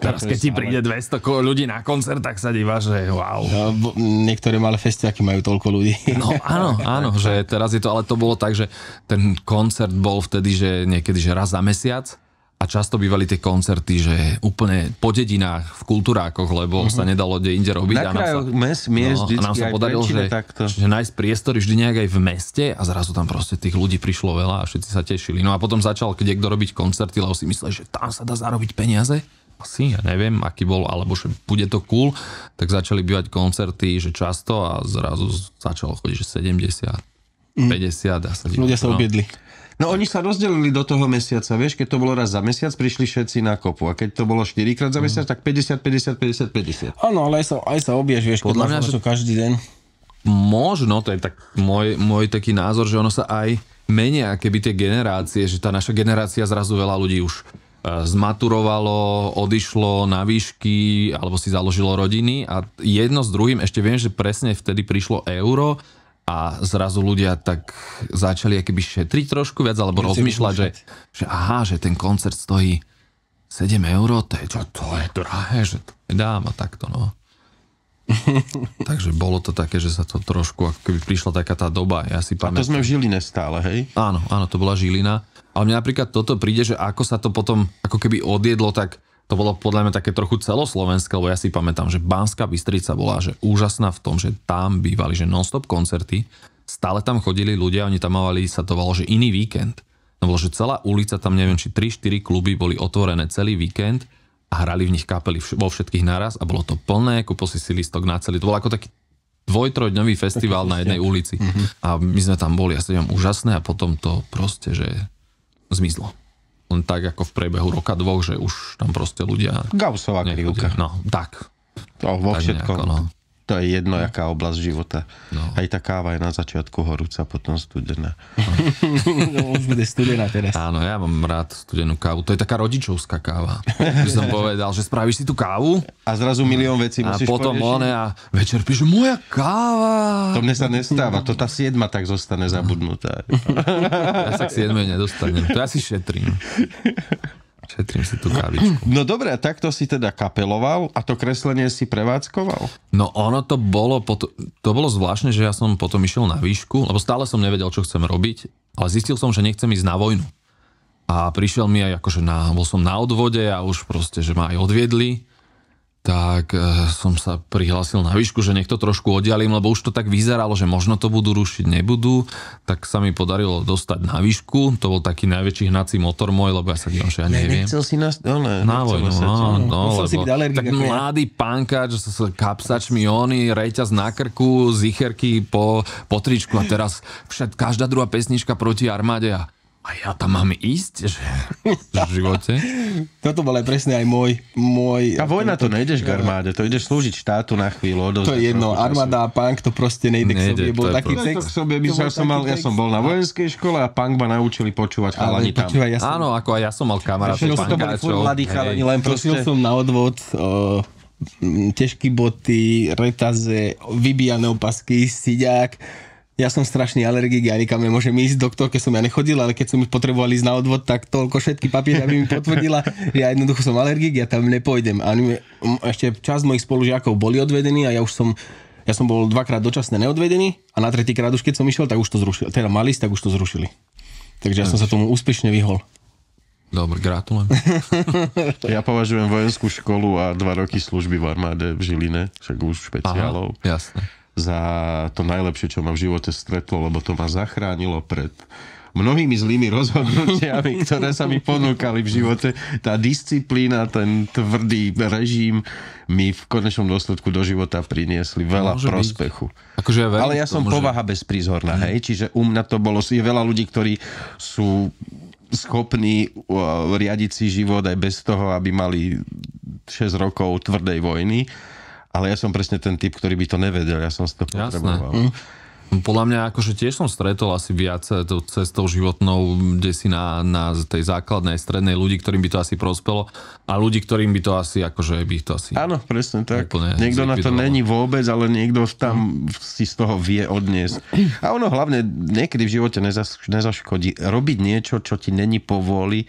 Teraz keď ti príde 200 ľudí na koncert, tak sa díva, že wow. No, niektoré malé festiaky majú toľko ľudí. No áno, že teraz je to, ale to bolo tak, že ten koncert bol vtedy, že niekedy, že raz za mesiac a často bývali tie koncerty, že úplne po dedinách, v kultúrákoch, lebo sa nedalo kde inde robiť. Na krajoch miest vždycky a nám sa podarilo, že nájsť priestory vždy nejak aj v meste a zrazu tam proste tých ľudí prišlo veľa a všetci sa tešili. No a potom začal kto robiť koncerty, lebo si myslel, že tam sa dá zarobiť peniaze. Asi, ja neviem, aký bol, alebo že bude to cool, tak začali bývať koncerty, že často a zrazu začalo chodiť, že 70, 50. Ľudia sa objedli. No oni sa rozdelili do toho mesiaca, vieš, keď to bolo raz za mesiac, prišli všetci na kopu a keď to bolo 4-krát za mesiac, tak 50, 50, 50, 50. Áno, ale aj sa obiež, vieš, keď máš to každý deň. Možno, to je tak môj taký názor, že ono sa aj menia, keby tie generácie, že tá naša generácia zrazu veľa ľudí už zmaturovalo, odišlo na výšky alebo si založilo rodiny a jedno s druhým, ešte viem, že presne vtedy prišlo euro a zrazu ľudia tak začali akoby šetriť trošku viac, alebo rozmýšľať, že aha, že ten koncert stojí 7 eur, to je drahé, že to nedám a takto, no. Takže bolo to také, že sa to trošku, ako keby prišla taká tá doba, ja si pamätám. A to sme v Žiline stále, hej? Áno, to bola Žilina. Ale mne napríklad toto príde, že ako sa to potom ako keby odjedlo, tak to bolo podľa mňa také trochu celoslovenské, lebo ja si pamätám, že Banská Bystrica bola že úžasná v tom, že tam bývali že non-stop koncerty, stále tam chodili ľudia, oni tam mali, sa to volalo, že iný víkend. No bolo, že celá ulica, tam neviem, či 3-4 kluby boli otvorené celý víkend a hrali v nich kapely vo všetkých naraz a bolo to plné, kúpil si listok na celý. To bol ako taký 2-3-dňový festival na jednej ulici. A my sme tam boli, ja si viem, úžasné a potom to proste, že zmizlo. Len tak ako v priebehu roka, dvoch, že už tam proste ľudia... Gaussová krivka. No, tak. To vo všetkom. Nejako, no. To je jedno, jaká oblasť života. No. Aj tá káva je na začiatku horúca, potom studená. No, už bude studená teraz. Áno, ja mám rád studenú kávu. To je taká rodičovská káva. By som povedal, že spravíš si tú kávu a zrazu milión vecí musíš poriešiť. A potom a večer píše, moja káva. To mne sa nestáva. To tá 7 tak zostane zabudnutá. Ja sa k 7 nedostanem. To ja si šetrím. Šetrím si tú kávičku. No dobre, a takto si teda kapeloval a to kreslenie si prevádzkoval? No ono to bolo zvláštne, že ja som potom išiel na výšku, lebo stále som nevedel, čo chcem robiť, ale zistil som, že nechcem ísť na vojnu. A prišiel mi aj akože bol som na odvode a už proste, že ma aj odviedli, tak som sa prihlásil na výšku, že nech to trošku oddialím, lebo už to tak vyzeralo, že možno to budú rušiť, nebudú, tak sa mi podarilo dostať na výšku, to bol taký najväčší hnací motor môj, lebo ja sa dívam, že ja neviem. Nechcel si na vojnu, no, lebo tak ako mladý pankáč s kapsačmi, reťaz na krku, zicherky po tričku a teraz každá druhá pesnička proti armáde a ja tam mám ísť, že v živote. Toto bol aj presne aj môj... A vojna to nejdeš k armáde, to ideš slúžiť štátu na chvíľu. To je jedno, armáda a punk to proste nejde k sobě. Bol taký text. Ja som bol na vojenskej škole a punk ma naučili počúvať chalani tam. Áno, ako aj ja som mal kamarátov punkáčov. Prosil som na odvod ťažké boty, retaze, vybijané opasky, siďák. Ja som strašný alergik, ja nikam nemôžem ísť, doktorke som ja nechodil, ale keď som mi potrebovali ísť na odvod, tak toľko všetky papiere, aby mi potvrdila, ja jednoducho som alergik, ja tam nepôjdem. A ešte časť mojich spolužiakov boli odvedení a ja som bol 2-krát dočasne neodvedený a na 3-krát už keď som išiel, tak už to zrušili. Teda mal ísť, tak už to zrušili. Takže ja som sa tomu úspešne vyhol. Dobre, gratulujem. Ja považujem vojenskú školu a 2 roky služby v armáde v Žiline, však už špeciálov. Aha, jasne. Za to najlepšie, čo ma v živote stretlo, lebo to ma zachránilo pred mnohými zlými rozhodnutiami, ktoré sa mi ponúkali v živote. Tá disciplína, ten tvrdý režim mi v konečnom dôsledku do života priniesli veľa prospechu. Akože ale ja som povaha bezprízorná, hej? Čiže u mňa to bolo, je veľa ľudí, ktorí sú schopní riadiť si život aj bez toho, aby mali 6 rokov tvrdej vojny. Ale ja som presne ten typ, ktorý by to nevedel. Ja som si to potreboval. Podľa mňa akože tiež som stretol asi viac tou cestou životnou, kde si na tej základnej, strednej ľudí, ktorým by to asi prospelo a ľudí, ktorým by to asi akože by to asi... Áno, presne tak. Niekto na to není vôbec, ale niekto tam si z toho vie odniesť. A ono hlavne niekedy v živote nezaškodí robiť niečo, čo ti není povôli,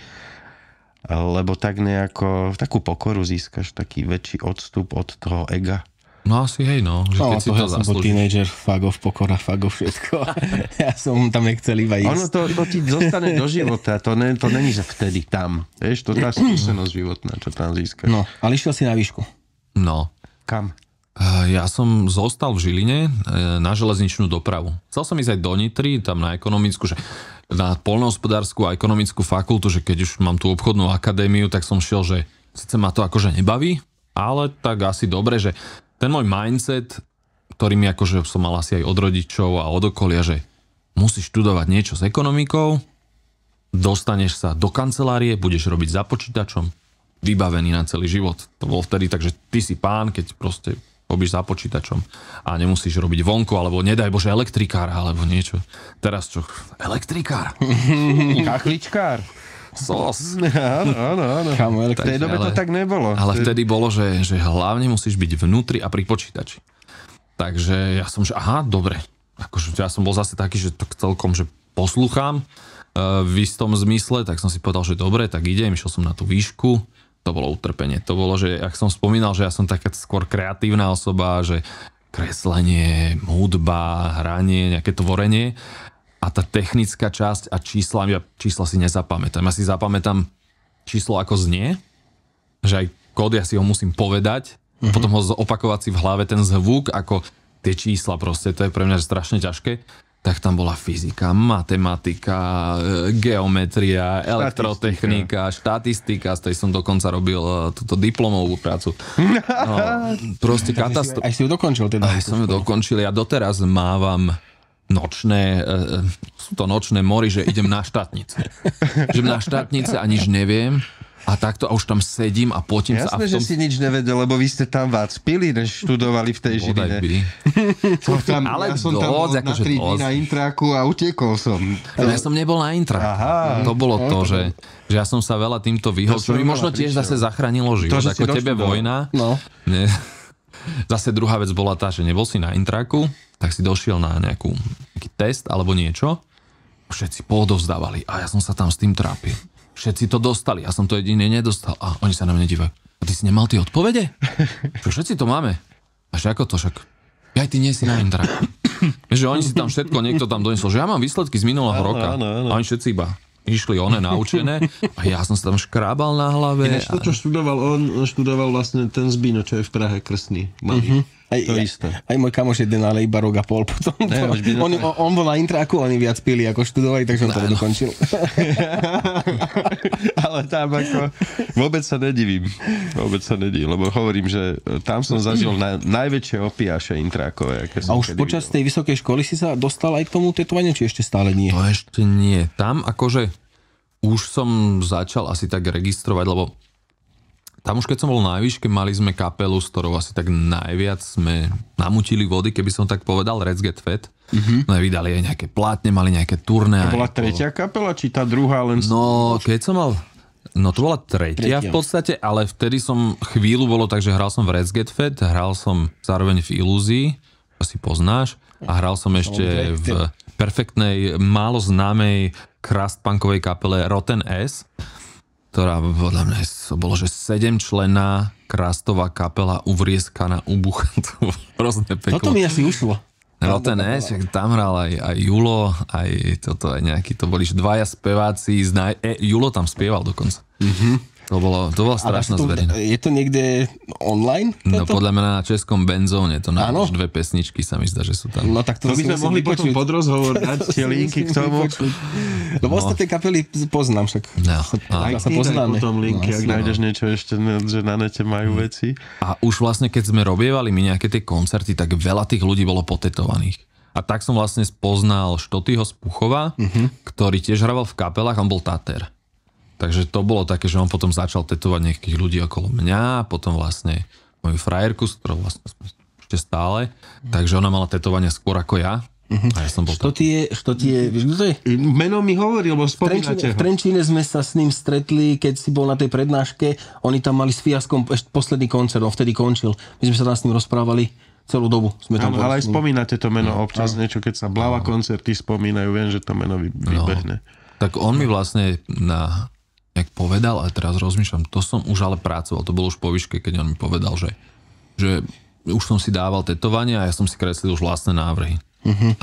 lebo tak nejako takú pokoru získaš, taký väčší odstup od toho ega. No asi hej, no. Že keď si to ja som bol zaslúžiš. tínedžer, fagov, pokora, fagov, všetko. Ja som tam nechcel iba ísť. Ono to ti zostane do života, to není, že vtedy tam. Vieš, to tá skúsenosť životná, čo tam získaš. No, ale išiel si na výšku. No. Kam? Ja som zostal v Žiline na železničnú dopravu. Chcel som ísť aj do Nitry, tam na ekonomickú, že na poľnohospodársku a ekonomickú fakultu, že keď už mám tú obchodnú akadémiu, tak som šiel, že sice ma to akože nebaví, ale tak asi dobre, že ten môj mindset, ktorý mi akože som mal asi aj od rodičov a od okolia, že musíš študovať niečo s ekonomikou, dostaneš sa do kancelárie, budeš robiť za počítačom, vybavený na celý život. To bolo vtedy, takže ty si pán, keď proste robíš za počítačom a nemusíš robiť vonku, alebo nedaj Bože elektrikár, alebo niečo. Teraz čo? Elektrikár? Kachličkár. Sos. Áno. Kámo, V tej dobe to tak nebolo. Ale vtedy bolo, že hlavne musíš byť vnútri a pri počítači. Takže ja som, že aha, dobre. Akože ja som bol zase taký, že tak celkom, že poslúcham v istom zmysle, tak som si povedal, že dobre, tak idem, išiel som na tú výšku. To bolo utrpenie. To bolo, že jak som spomínal, že ja som taká skôr kreatívna osoba, že kreslenie, hudba, hranie, nejaké tvorenie. A tá technická časť a čísla si nezapamätám. Ja si zapamätám číslo ako znie, že aj kód ja si ho musím povedať, potom ho opakovať si v hlave ten zvuk, ako tie čísla proste, to je pre mňa strašne ťažké. Tak tam bola fyzika, matematika, geometria, elektrotechnika, štatistika, z tej som dokonca robil túto diplomovú prácu. No, proste katastrofa. Aj si ju dokončil teda. Aj som ju dokončil, ja doteraz mávam sú to nočné mori, že idem na štátnice. Idem na štátnice a nič neviem. A takto a už tam sedím a potím sa. Jasné, že si nič nevedel, lebo vy ste tam cpili, než študovali v tej Žiline. Ale ja som tam bol na 3 dní na intráku a utiekol som. Ja som nebol na intráku. Aha. To bolo to, že ja som sa veľa týmto vyhol, čo mi možno tiež zase zachránilo život. Ako tebe vojna. No. Zase druhá vec bola tá, že nebol si na intráku, tak si došiel na nejaký test alebo niečo. Všetci poodovzdávali a ja som sa tam s tým trápil. Všetci to dostali, ja som to jediný nedostal. A oni sa na mňa dívajú. A ty si nemal tie odpovede? Všetci to máme. A že ako to však? Ja ty nie si na intráku. Že oni si tam všetko, niekto tam donesol, že ja mám výsledky z minulého roka. Áno. A oni všetci iba išli naučené a ja som sa tam škrábal na hlave. Ináč to, čo študoval, on študoval vlastne ten Zbino, čo je v Prahe krstný. Malý. To isté. Aj môj kamoš jeden, ale iba rok a pol potom. On bol na intráku, oni viac pili ako študovali, takže on to dokončil. Ale tam ako vôbec sa nedivím, lebo hovorím, že tam som zažil najväčšie opiaše intrákové. A už počas tej vysokej školy si sa dostal aj k tomu tetovaniu, či ešte stále nie? To ešte nie. Tam akože už som začal asi tak registrovať, lebo tam už keď som bol na výške, mali sme kapelu, s ktorou asi tak najviac sme namutili vody, keby som tak povedal, Let's Get Fat. No vydali aj nejaké plátne, mali nejaké turné. To bola tretia kapela, či tá druhá len... No, keď som mal... No to bola tretia v podstate, ale vtedy som chvíľu bolo tak, že hral som v Let's Get Fat, hral som zároveň v Ilúzii, to si poznáš, a hral som ešte v perfektnej, málo známej crust-punkovej kapele Rotten S, ktorá podľa mňa bolo, že 7-členná krastová kapela uvrieskaná, ubuchaná. To bolo hrozné peklo. Toto mi asi ušlo. Rotten S, tam hral aj Julo, aj toto, aj nejaký, to boli dvaja speváci, Julo tam spieval dokonca. To bola strašná zverina. Je to niekde online? No podľa mňa na českom Benzóne, to na už 2 pesničky sa mi zdá, že sú tam. No tak to by sme mohli potom pod rozhovor dať tie linky k tomu. Lebo ostatné kapely poznám však. Aj ty daj potom linky, ak nájdeš niečo ešte, že na nete majú veci. A už vlastne, keď sme robievali my nejaké tie koncerty, tak veľa tých ľudí bolo potetovaných. A tak som vlastne spoznal Štotyho z Puchova, ktorý tiež hraval v kapelách, on bol Tater. Takže to bolo také, že on potom začal tetovať nejakých ľudí okolo mňa, potom vlastne moju frajerku, s ktorou vlastne ešte stále. Takže ona mala tetovania skôr ako ja. A ja som bol Štoty je, vieš, kto to je? Meno mi hovoril, lebo spomínate ho. V Trenčíne sme sa s ním stretli, keď si bol na tej prednáške. Oni tam mali s Fiaskom ešte posledný koncert, on vtedy končil. My sme sa tam s ním rozprávali celú dobu. Sme tam ale aj spomínate to meno občas, niečo, keď sa Blava koncerty spomínajú, viem, že to meno vybehne. Tak on mi vlastne jak povedal, ale teraz rozmýšľam, to som už ale pracoval, to bolo už po výške, keď on mi povedal, že už som si dával tetovanie a ja som si kreslil už vlastné návrhy.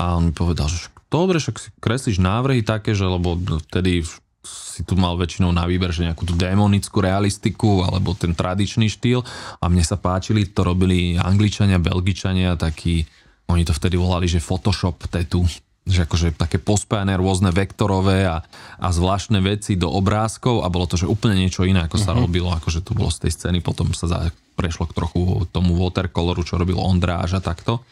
A on mi povedal, že dobre, však si kreslíš návrhy také, že lebo vtedy si tu mal väčšinou na výber, že nejakú tú démonickú realistiku alebo ten tradičný štýl a mne sa páčili, to robili Angličania, Belgičania, takí, oni to vtedy volali, že Photoshop tattoo, že akože také pospájané rôzne vektorové a zvláštne veci do obrázkov a bolo to, že úplne niečo iné, ako sa robilo, akože to bolo z tej scény, potom sa prešlo k trochu tomu watercoloru, čo robil Ondráž a takto.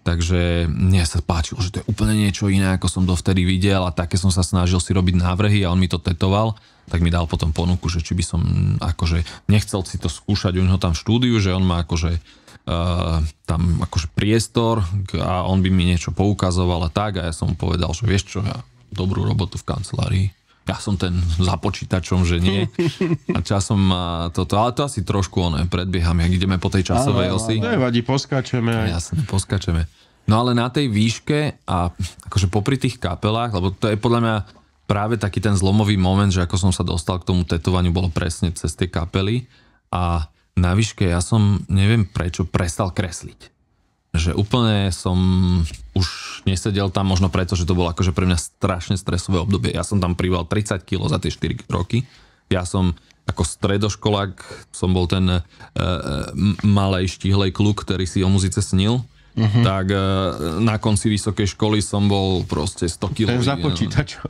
Takže mne sa páčilo, že to je úplne niečo iné, ako som dovtedy videl a také som sa snažil si robiť návrhy a on mi to tetoval, tak mi dal potom ponuku, že či by som akože nechcel si to skúšať u neho tam v štúdiu, že on má akože tam akože priestor a on by mi niečo poukazoval a tak a ja som mu povedal, že vieš čo, ja dobrú robotu v kancelárii. Ja som ten za počítačom, že nie. A časom toto, ale to asi trošku predbieham, jak ideme po tej časovej osi. Nevadí, poskáčeme. Jasne, poskáčeme. No ale na tej výške a akože popri tých kapelách, lebo to je podľa mňa práve taký ten zlomový moment, že ako som sa dostal k tomu tetovaniu, bolo presne cez tie kapely a na výške ja som, neviem prečo, prestal kresliť. Že úplne som už nesedel tam, možno preto, že to bolo akože pre mňa strašne stresové obdobie. Ja som tam pribral 30 kg za tie 4 roky. Ja som ako stredoškolák, som bol ten malej štíhlej kluk, ktorý si o muzice snil. Tak na konci vysokej školy som bol proste 100 kg. Ten za počítačom.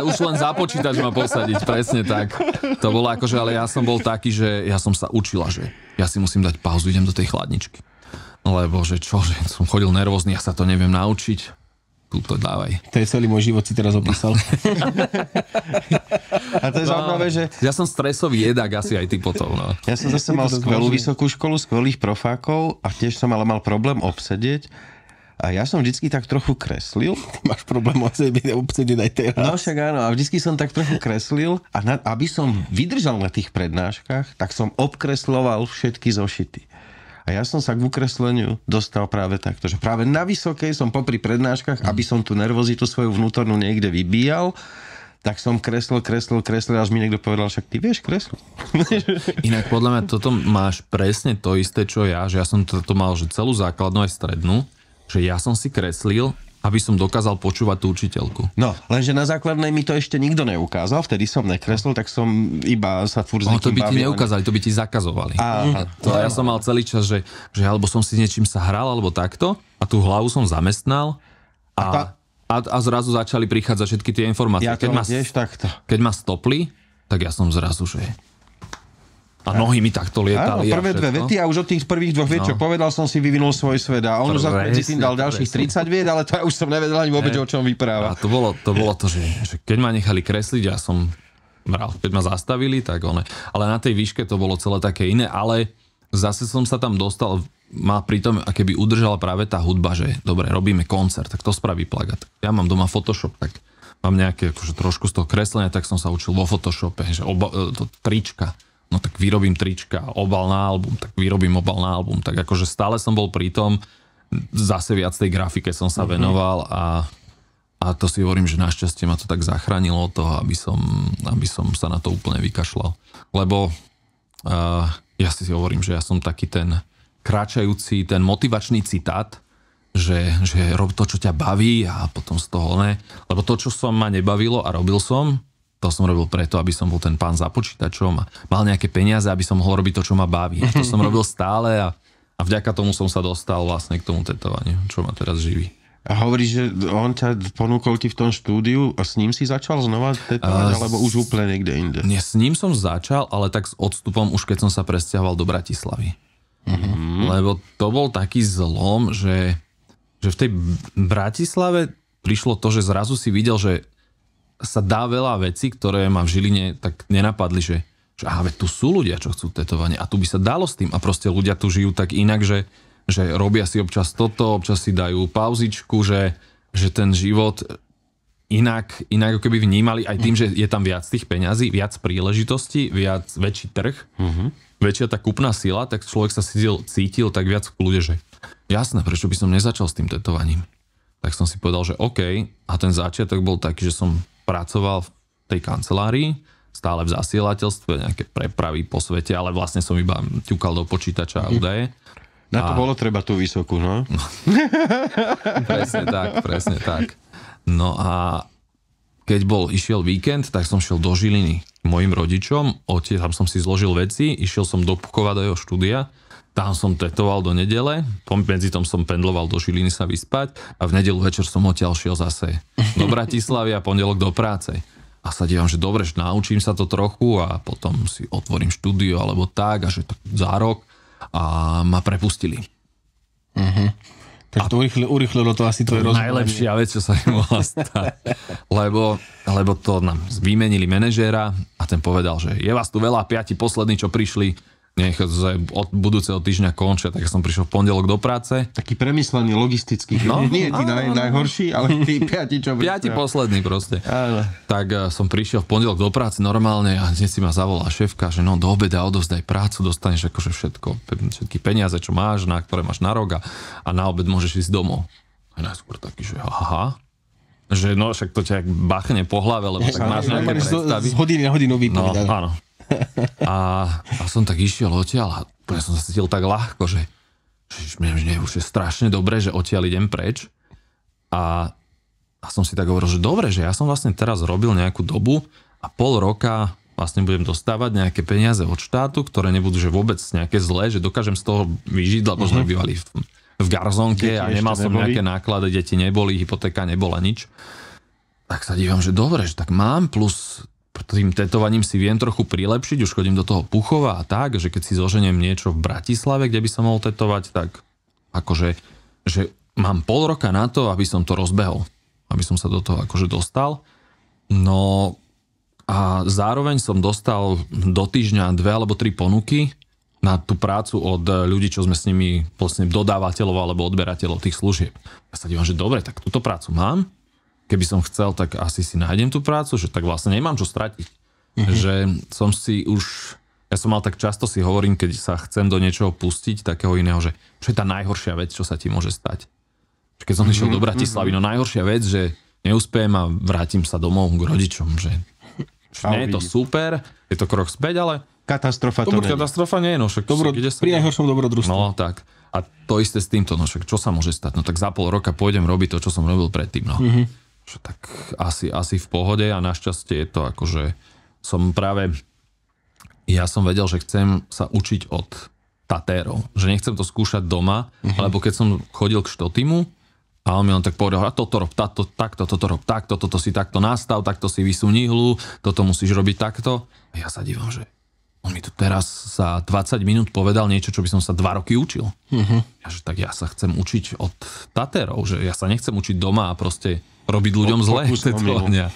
Už len za počítač ma posadiť, presne tak. To bolo akože, ale ja som bol taký, že ja som sa učila, že ja si musím dať pauzu, idem do tej chladničky. Lebo že čože, som chodil nervózny, ja sa to neviem naučiť. Tuto dávaj. To je celý môj život, si teraz opísal. A to je zaujímavé, že... Ja som stresový jedak, asi aj ty potom. No. Ja som zase mal skvelú vysokú školu, skvelých profákov a tiež som ale mal problém obsedieť. A ja som vždycky tak trochu kreslil. Máš problém obsedieť aj teraz. No však áno, a vždycky som tak trochu kreslil a aby som vydržal na tých prednáškach, tak som obkresloval všetky zošity. A ja som sa k ukresleniu dostal práve takto, že práve na vysokej som popri prednáškach, aby som tú nervozitu svoju vnútornú niekde vybíjal, tak som kreslil, až mi niekto povedal, však ty vieš kresliť. Inak podľa mňa toto máš presne to isté, čo ja, že ja som to mal, že celú základnú aj strednú, že ja som si kreslil, aby som dokázal počúvať tú učiteľku. No, lenže na základnej mi to ešte nikto neukázal, vtedy som nekreslil, tak som iba sa furt s niekým to by ti neukázali, to by ti zakazovali. Ja som mal celý čas, že alebo som si s niečím sa hral, alebo takto, a tú hlavu som zamestnal a zrazu začali prichádzať všetky tie informácie. Ja to tiež takto. Keď ma stopli, tak ja som zrazu, že... A nohy mi takto lietali. Áno, prvé 2 vety a už od tých prvých 2 viet, čo povedal, som si vyvinul svoj svet a on už medzi tým dal ďalších 30 viet, ale to ja už som nevedel ani vôbec, o čom vypráva. A to bolo to, že keď ma nechali kresliť, ja som bral, keď ma zastavili, tak ale na tej výške to bolo celé také iné, ale zase som sa tam dostal, ma pritom, a keby udržala práve tá hudba, že dobre, robíme koncert, tak to spraví plagát. Ja mám doma Photoshop, tak mám nejaké akože trošku z toho kreslenia, tak som sa učil vo Photoshope, že to trička. No tak vyrobím trička, obal na album, tak vyrobím obal na album. Tak akože stále som bol pri tom, zase viac tej grafike som sa venoval a to si hovorím, že našťastie ma to tak zachránilo od toho, aby som sa na to úplne vykašľal. Lebo ja si hovorím, že ja som taký ten kráčajúci, ten motivačný citát, že rob to, čo ťa baví a potom z toho ne. Lebo to, čo ma nebavilo a robil som, to som robil preto, aby som bol ten pán za počítačom a mal nejaké peniaze, aby som mohol robiť to, čo ma baví. A to som robil stále a vďaka tomu som sa dostal vlastne k tomu tetovaniu, čo ma teraz živí. A hovoríš, že on ťa ponúkol ti v tom štúdiu a s ním si začal znova tetovať, alebo už úplne niekde inde? Nie, s ním som začal, ale tak s odstupom už keď som sa presťahoval do Bratislavy. Lebo to bol taký zlom, že v tej Bratislave prišlo to, že zrazu si videl, že sa dá veľa vecí, ktoré ma v Žiline tak nenapadli, že tu sú ľudia, čo chcú tetovanie a tu by sa dalo s tým a proste ľudia tu žijú tak inak, že robia si občas toto, občas si dajú pauzičku, že ten život inak ako keby vnímali aj tým, že je tam viac tých peňazí, viac príležitostí, väčší trh, väčšia tá kúpna sila, tak človek sa cítil tak viac v kľude, že jasné, prečo by som nezačal s tým tetovaním. Tak som si povedal, že OK, a ten začiatok bol taký, že som pracoval v tej kancelárii, stále v zasielateľstve, nejaké prepravy po svete, ale vlastne som iba ťukal do počítača a údaje. Na to bolo treba tú vysokú, no? Presne tak. No a keď išiel víkend, tak som šiel do Žiliny k mojim rodičom, tam som si zložil veci, išiel som do Púchova do jeho štúdia, tam som tetoval do nedele, medzi tom som pendloval do Žiliny sa vyspať a v nedeľu večer som odtiaľ šiel zase do Bratislavy a pondelok do práce. A sa dívam, že dobre, že naučím sa to trochu a potom si otvorím štúdio alebo tak a že to za rok a ma prepustili. Takže to urýchlilo to asi tvoje rozhodnutie. Najlepšia vec, čo sa mi mohla stať. Lebo to nám vymenili manažéra a ten povedal, že je vás tu veľa, 5 poslední, čo prišli, nech od budúceho týždňa končia, tak som prišiel v pondelok do práce. Taký premyslený, logistický. No, nie tí najhorší, ale tí 5, čo prišli. 5 poslední proste. Ale. Tak som prišiel v pondelok do práce normálne a hneď si ma zavolala šéfka, že no do obeda odovzdaj prácu, dostaneš akože všetky peniaze, čo máš, na ktoré máš na rok a na obed môžeš ísť domov. A najskôr taký, že aha, že no však to ťa bachne po hlave, lebo tak máš nejaké predstavy. Z hodiny na hodinu vypovedať. No, áno. A som tak išiel odtiaľ a som sa cítil tak ľahko, že už je strašne dobré, že odtiaľ idem preč. A som si tak hovoril, že dobre, že ja som vlastne teraz robil nejakú dobu a pol roka vlastne budem dostávať nejaké peniaze od štátu, ktoré nebudú že vôbec nejaké zlé, že dokážem z toho vyžiť, lebo sme bývali v garzónke a nemal som nejaké náklady, deti neboli, hypotéka nebola, nič. Tak sa dívam, že dobre, že tak mám, plus tým tetovaním si viem trochu prilepšiť, už chodím do toho Púchova a tak, že keď si zoženiem niečo v Bratislave, kde by som mohol tetovať, tak akože, že mám pol roka na to, aby som to rozbehol, aby som sa do toho akože dostal. No a zároveň som dostal do týždňa 2 alebo 3 ponuky na tú prácu od ľudí, čo sme s nimi vlastne dodávateľov alebo odberateľov tých služieb. Ja sa dívam, že dobre, tak túto prácu mám. Keby som chcel, tak asi si nájdem tú prácu, že tak vlastne nemám čo stratiť. Že som si už, ja som mal tak často si hovorím, keď sa chcem do niečoho pustiť, takého iného, že čo je tá najhoršia vec, čo sa ti môže stať. Keď som išiel do Bratislavy, no najhoršia vec, že neúspejem a vrátim sa domov k rodičom, že nie je to super, je to krok späť, ale katastrofa to nie. Katastrofa nie, no však pri najhoršom dobrodružstve. No tak. A to isté s týmto, no však čo sa môže stať? No tak za pol roka pôjdem robiť to, čo som robil predtým, no. Tak asi v pohode a našťastie je to akože ja som vedel, že chcem sa učiť od tatérov, že nechcem to skúšať doma, lebo keď som chodil k Štotimu a on mi len tak povedal, a toto rob takto, toto rob takto, toto si takto nastav, takto si vysuň ihlu, toto musíš robiť takto. A ja sa dívam, že on mi tu teraz za 20 minút povedal niečo, čo by som sa 2 roky učil. Tak ja sa chcem učiť od tatérov, že ja sa nechcem učiť doma a proste robiť ľuďom zlé tetovania.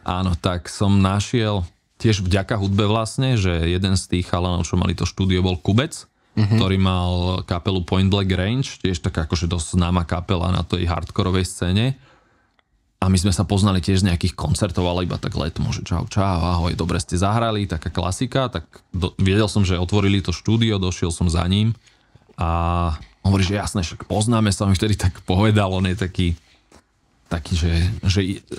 Áno, tak som našiel tiež vďaka hudbe vlastne, že jeden z tých chalanov, čo mali to štúdio, bol Kubec, ktorý mal kapelu Point Blank Range, tiež taká akože dosť známa kapela na tej hardkorovej scéne. A my sme sa poznali tiež z nejakých koncertov, ale iba tak letmo, že čau, ahoj, dobre ste zahrali, taká klasika, tak vedel som, že otvorili to štúdio, došiel som za ním a hovorí, že jasné, však poznáme sa, mi vtedy tak povedal, on je taký, že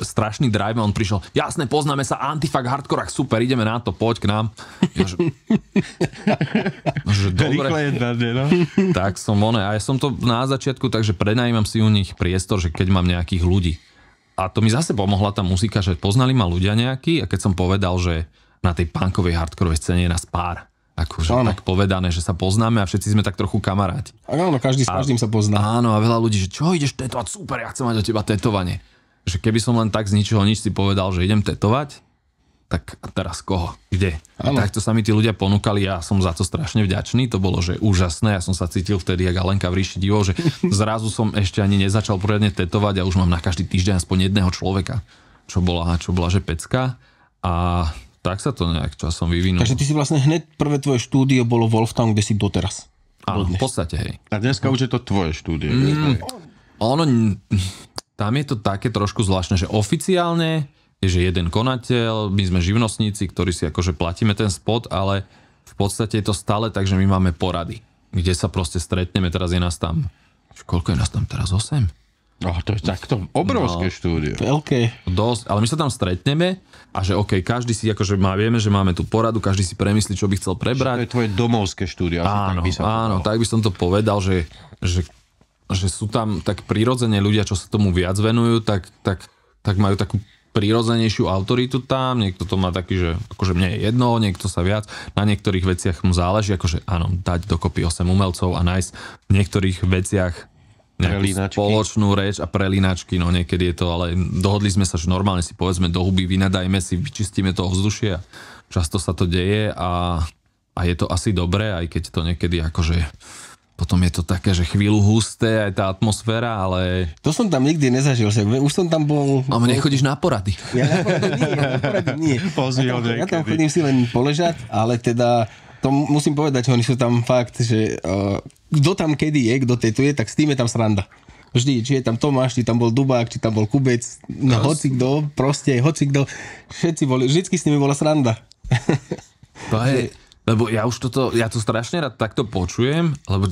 strašný drive, on prišiel, jasné, poznáme sa, Antifak, hardcore, super, ideme na to, poď k nám. Ja, že dobre. Tak som a ja som to na začiatku, takže prenajímam si u nich priestor, že keď mám nejakých ľudí. A to mi zase pomohla tá muzika, že poznali ma ľudia nejakí a keď som povedal, že na tej punkovej, hardkorovej scéne je nás pár, akože tak povedané, že sa poznáme a všetci sme tak trochu kamaráti. Áno, každý s každým sa pozná. Áno, a veľa ľudí, že čo ideš tetovať, super, ja chcem mať od teba tetovanie. Že keby som len tak z ničoho nič si povedal, že idem tetovať, tak a teraz koho? Kde? A takto sa mi tí ľudia ponúkali, ja som za to strašne vďačný, to bolo, že úžasné, ja som sa cítil vtedy jak Alenka v ríši divov, že zrazu som ešte ani nezačal poriadne tetovať a už mám na každý týždeň aspoň jedného človeka, čo bola že pecka a tak sa to nejak časom vyvinulo. Takže ty si vlastne hneď prvé tvoje štúdio bolo Wolftown, kde si doteraz. Áno, v podstate, hej. A dneska už je to tvoje štúdio. Tam je to také trošku zvláštne, že oficiálne je, že jeden konateľ, my sme živnostníci, ktorí si akože platíme ten spot, ale v podstate je to stále tak, že my máme porady, kde sa proste stretneme, teraz je nás tam, koľko je nás tam teraz, 8? To je takto obrovské štúdio. Veľké. Dosť, ale my sa tam stretneme a že OK, každý si akože vieme, že máme tú poradu, každý si premyslí, čo by chcel prebrať. To je tvoje domovské štúdio. Áno, tak by som to povedal, že sú tam tak prirodzene ľudia, čo sa tomu viac venujú, tak majú takú prirodzenejšiu autoritu tam, niekto to má taký, že akože mne je jedno, niekto sa viac, na niektorých veciach mu záleží, akože áno, dať dokopy 8 umelcov a nájsť v niektorých veciach nejakú spoločnú reč a prelínačky, no niekedy je to, ale dohodli sme sa, že normálne si povedzme do huby, vynadajme si, vyčistíme to ovzdušie a často sa to deje a je to asi dobré, aj keď to niekedy akože potom je to také, že chvíľu husté aj tá atmosféra, ale... To som tam nikdy nezažil, že už som tam bol... A nechodíš na porady. Ja na porady nie. Ja tam chodím si len poležať, ale teda to musím povedať, že oni sú tam fakt, že kto tam kedy je, kto tetuje, tak s tým je tam sranda. Vždy, či je tam Tomáš, či tam bol Dubák, či tam bol Kubec, no hocikdo, proste hocikdo, všetci boli, vždycky s nimi bola sranda. To je, lebo ja to strašne rád takto počujem, lebo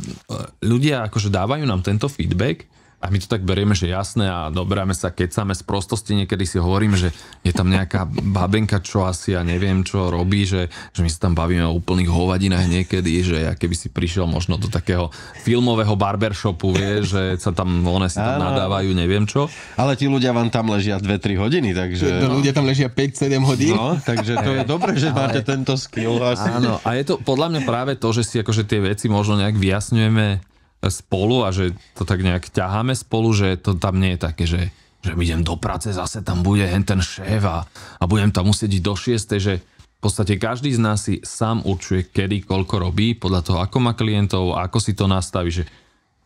ľudia akože dávajú nám tento feedback a my to tak berieme, že jasné a dobráme sa, kecáme z prostosti, niekedy si hovoríme, že je tam nejaká babenka, čo asi ja neviem, čo robí, že my sa tam bavíme o úplných hovadinách niekedy, že ja keby si prišiel možno do takého filmového barbershopu, vieš, že sa tam si tam nadávajú, neviem čo. Ale tí ľudia vám tam ležia 2-3 hodiny, takže... Ľudia tam ležia 5-7 hodín. No, takže to je dobré, že máte tento skill. Áno, a je to podľa mňa práve to, že si akože tie veci možno nejak vyjasňujeme spolu a že to tak nejak ťaháme spolu, že to tam nie je také, že idem do práce, zase tam bude ten šéf a budem tam musieť ísť do 6, že v podstate každý z nás si sám určuje, kedy, koľko robí, podľa toho, ako má klientov, ako si to nastaví, že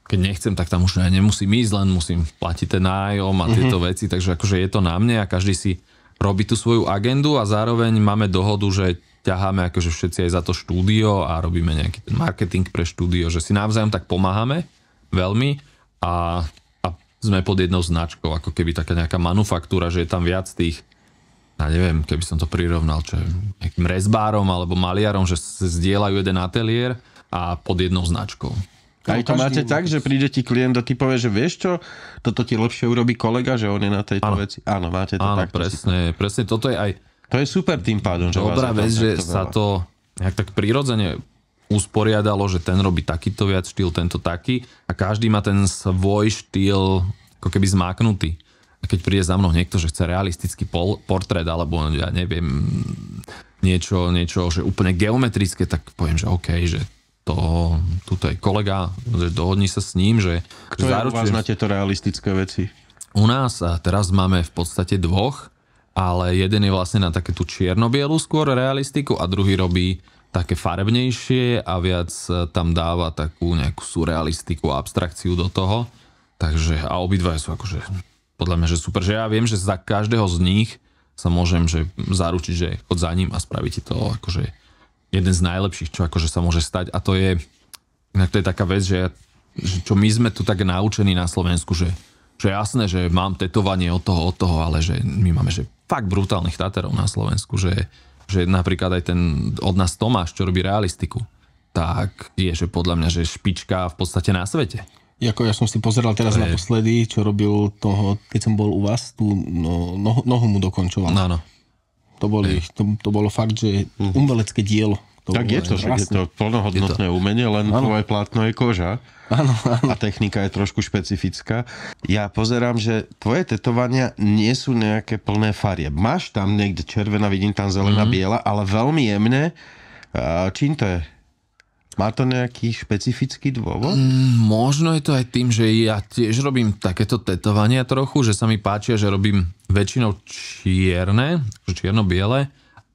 keď nechcem, tak tam už nemusím ísť, len musím platiť ten nájom a tieto veci, takže akože je to na mne a každý si robí tú svoju agendu a zároveň máme dohodu, že ťaháme akože všetci aj za to štúdio a robíme nejaký ten marketing pre štúdio, že si navzájom tak pomáhame veľmi a sme pod jednou značkou, ako keby taká nejaká manufaktúra, že je tam viac tých, ja neviem, keby som to prirovnal, čo je nejakým rezbárom alebo maliarom, že sa zdieľajú jeden ateliér a pod jednou značkou. Aj to máte tak, že príde ti klient a ty povie, že vieš čo, toto ti lepšie urobí kolega, že on je na tejto veci. Áno, máte to takto. Áno, presne, toto je aj to je super tým pádom, že dobrá vec, že sa to nejak tak prirodzene usporiadalo, že ten robí takýto viac štýl, tento taký a každý má ten svoj štýl ako keby zmáknutý. A keď príde za mnou niekto, že chce realistický portrét alebo ja neviem niečo, že úplne geometrické, tak poviem, že OK, že tuto je kolega, že dohodni sa s ním, že kto je u vás na tieto realistické veci? U nás a teraz máme v podstate dvoch, ale jeden je vlastne na také tú čierno-bielu skôr realistiku a druhý robí také farebnejšie a viac tam dáva takú nejakú surrealistiku a abstrakciu do toho. Takže a obidva sú akože podľa mňa, že super, že ja viem, že za každého z nich sa môžem zaručiť, že chod za ním a spravíte to akože jeden z najlepších, čo akože sa môže stať a to je, inak to je taká vec, že čo my sme tu tak naučení na Slovensku, že jasné, že mám tetovanie od toho, ale že my máme, že fakt brutálnych taterov na Slovensku, že napríklad aj ten od nás Tomáš, čo robí realistiku, tak je, že podľa mňa, že špička v podstate na svete. Ja som si pozeral teraz naposledy, čo robil toho, keď som bol u vás, tú nohu mu dokončoval. Áno. To bolo fakt, že umelecké dielo. Tak je to plnohodnotné umenie, len tvoje plátno je koža. Áno. A technika je trošku špecifická. Ja pozerám, že tvoje tetovania nie sú nejaké plné farieb. Máš tam niekde červená, vidím tam zelená, biela, ale veľmi jemne. Čím to je? Má to nejaký špecifický dôvod? Možno je to aj tým, že ja tiež robím takéto tetovania trochu, že sa mi páčia, že robím väčšinou čierno-biele,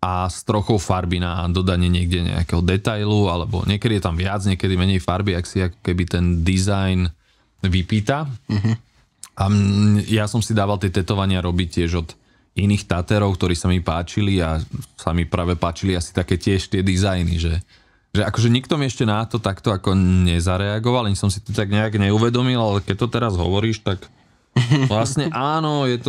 a s trochou farby na dodanie niekde nejakého detailu, alebo niekedy je tam viac, niekedy menej farby, ak si ako keby ten dizajn vypýta. A ja som si dával tie tetovania robiť tiež od iných taterov, ktorí sa mi páčili a sa mi práve páčili asi také tiež tie dizajny, že akože nikto mi ešte na to takto ako nezareagoval, ani som si to tak nejak neuvedomil, ale keď to teraz hovoríš, tak vlastne áno, je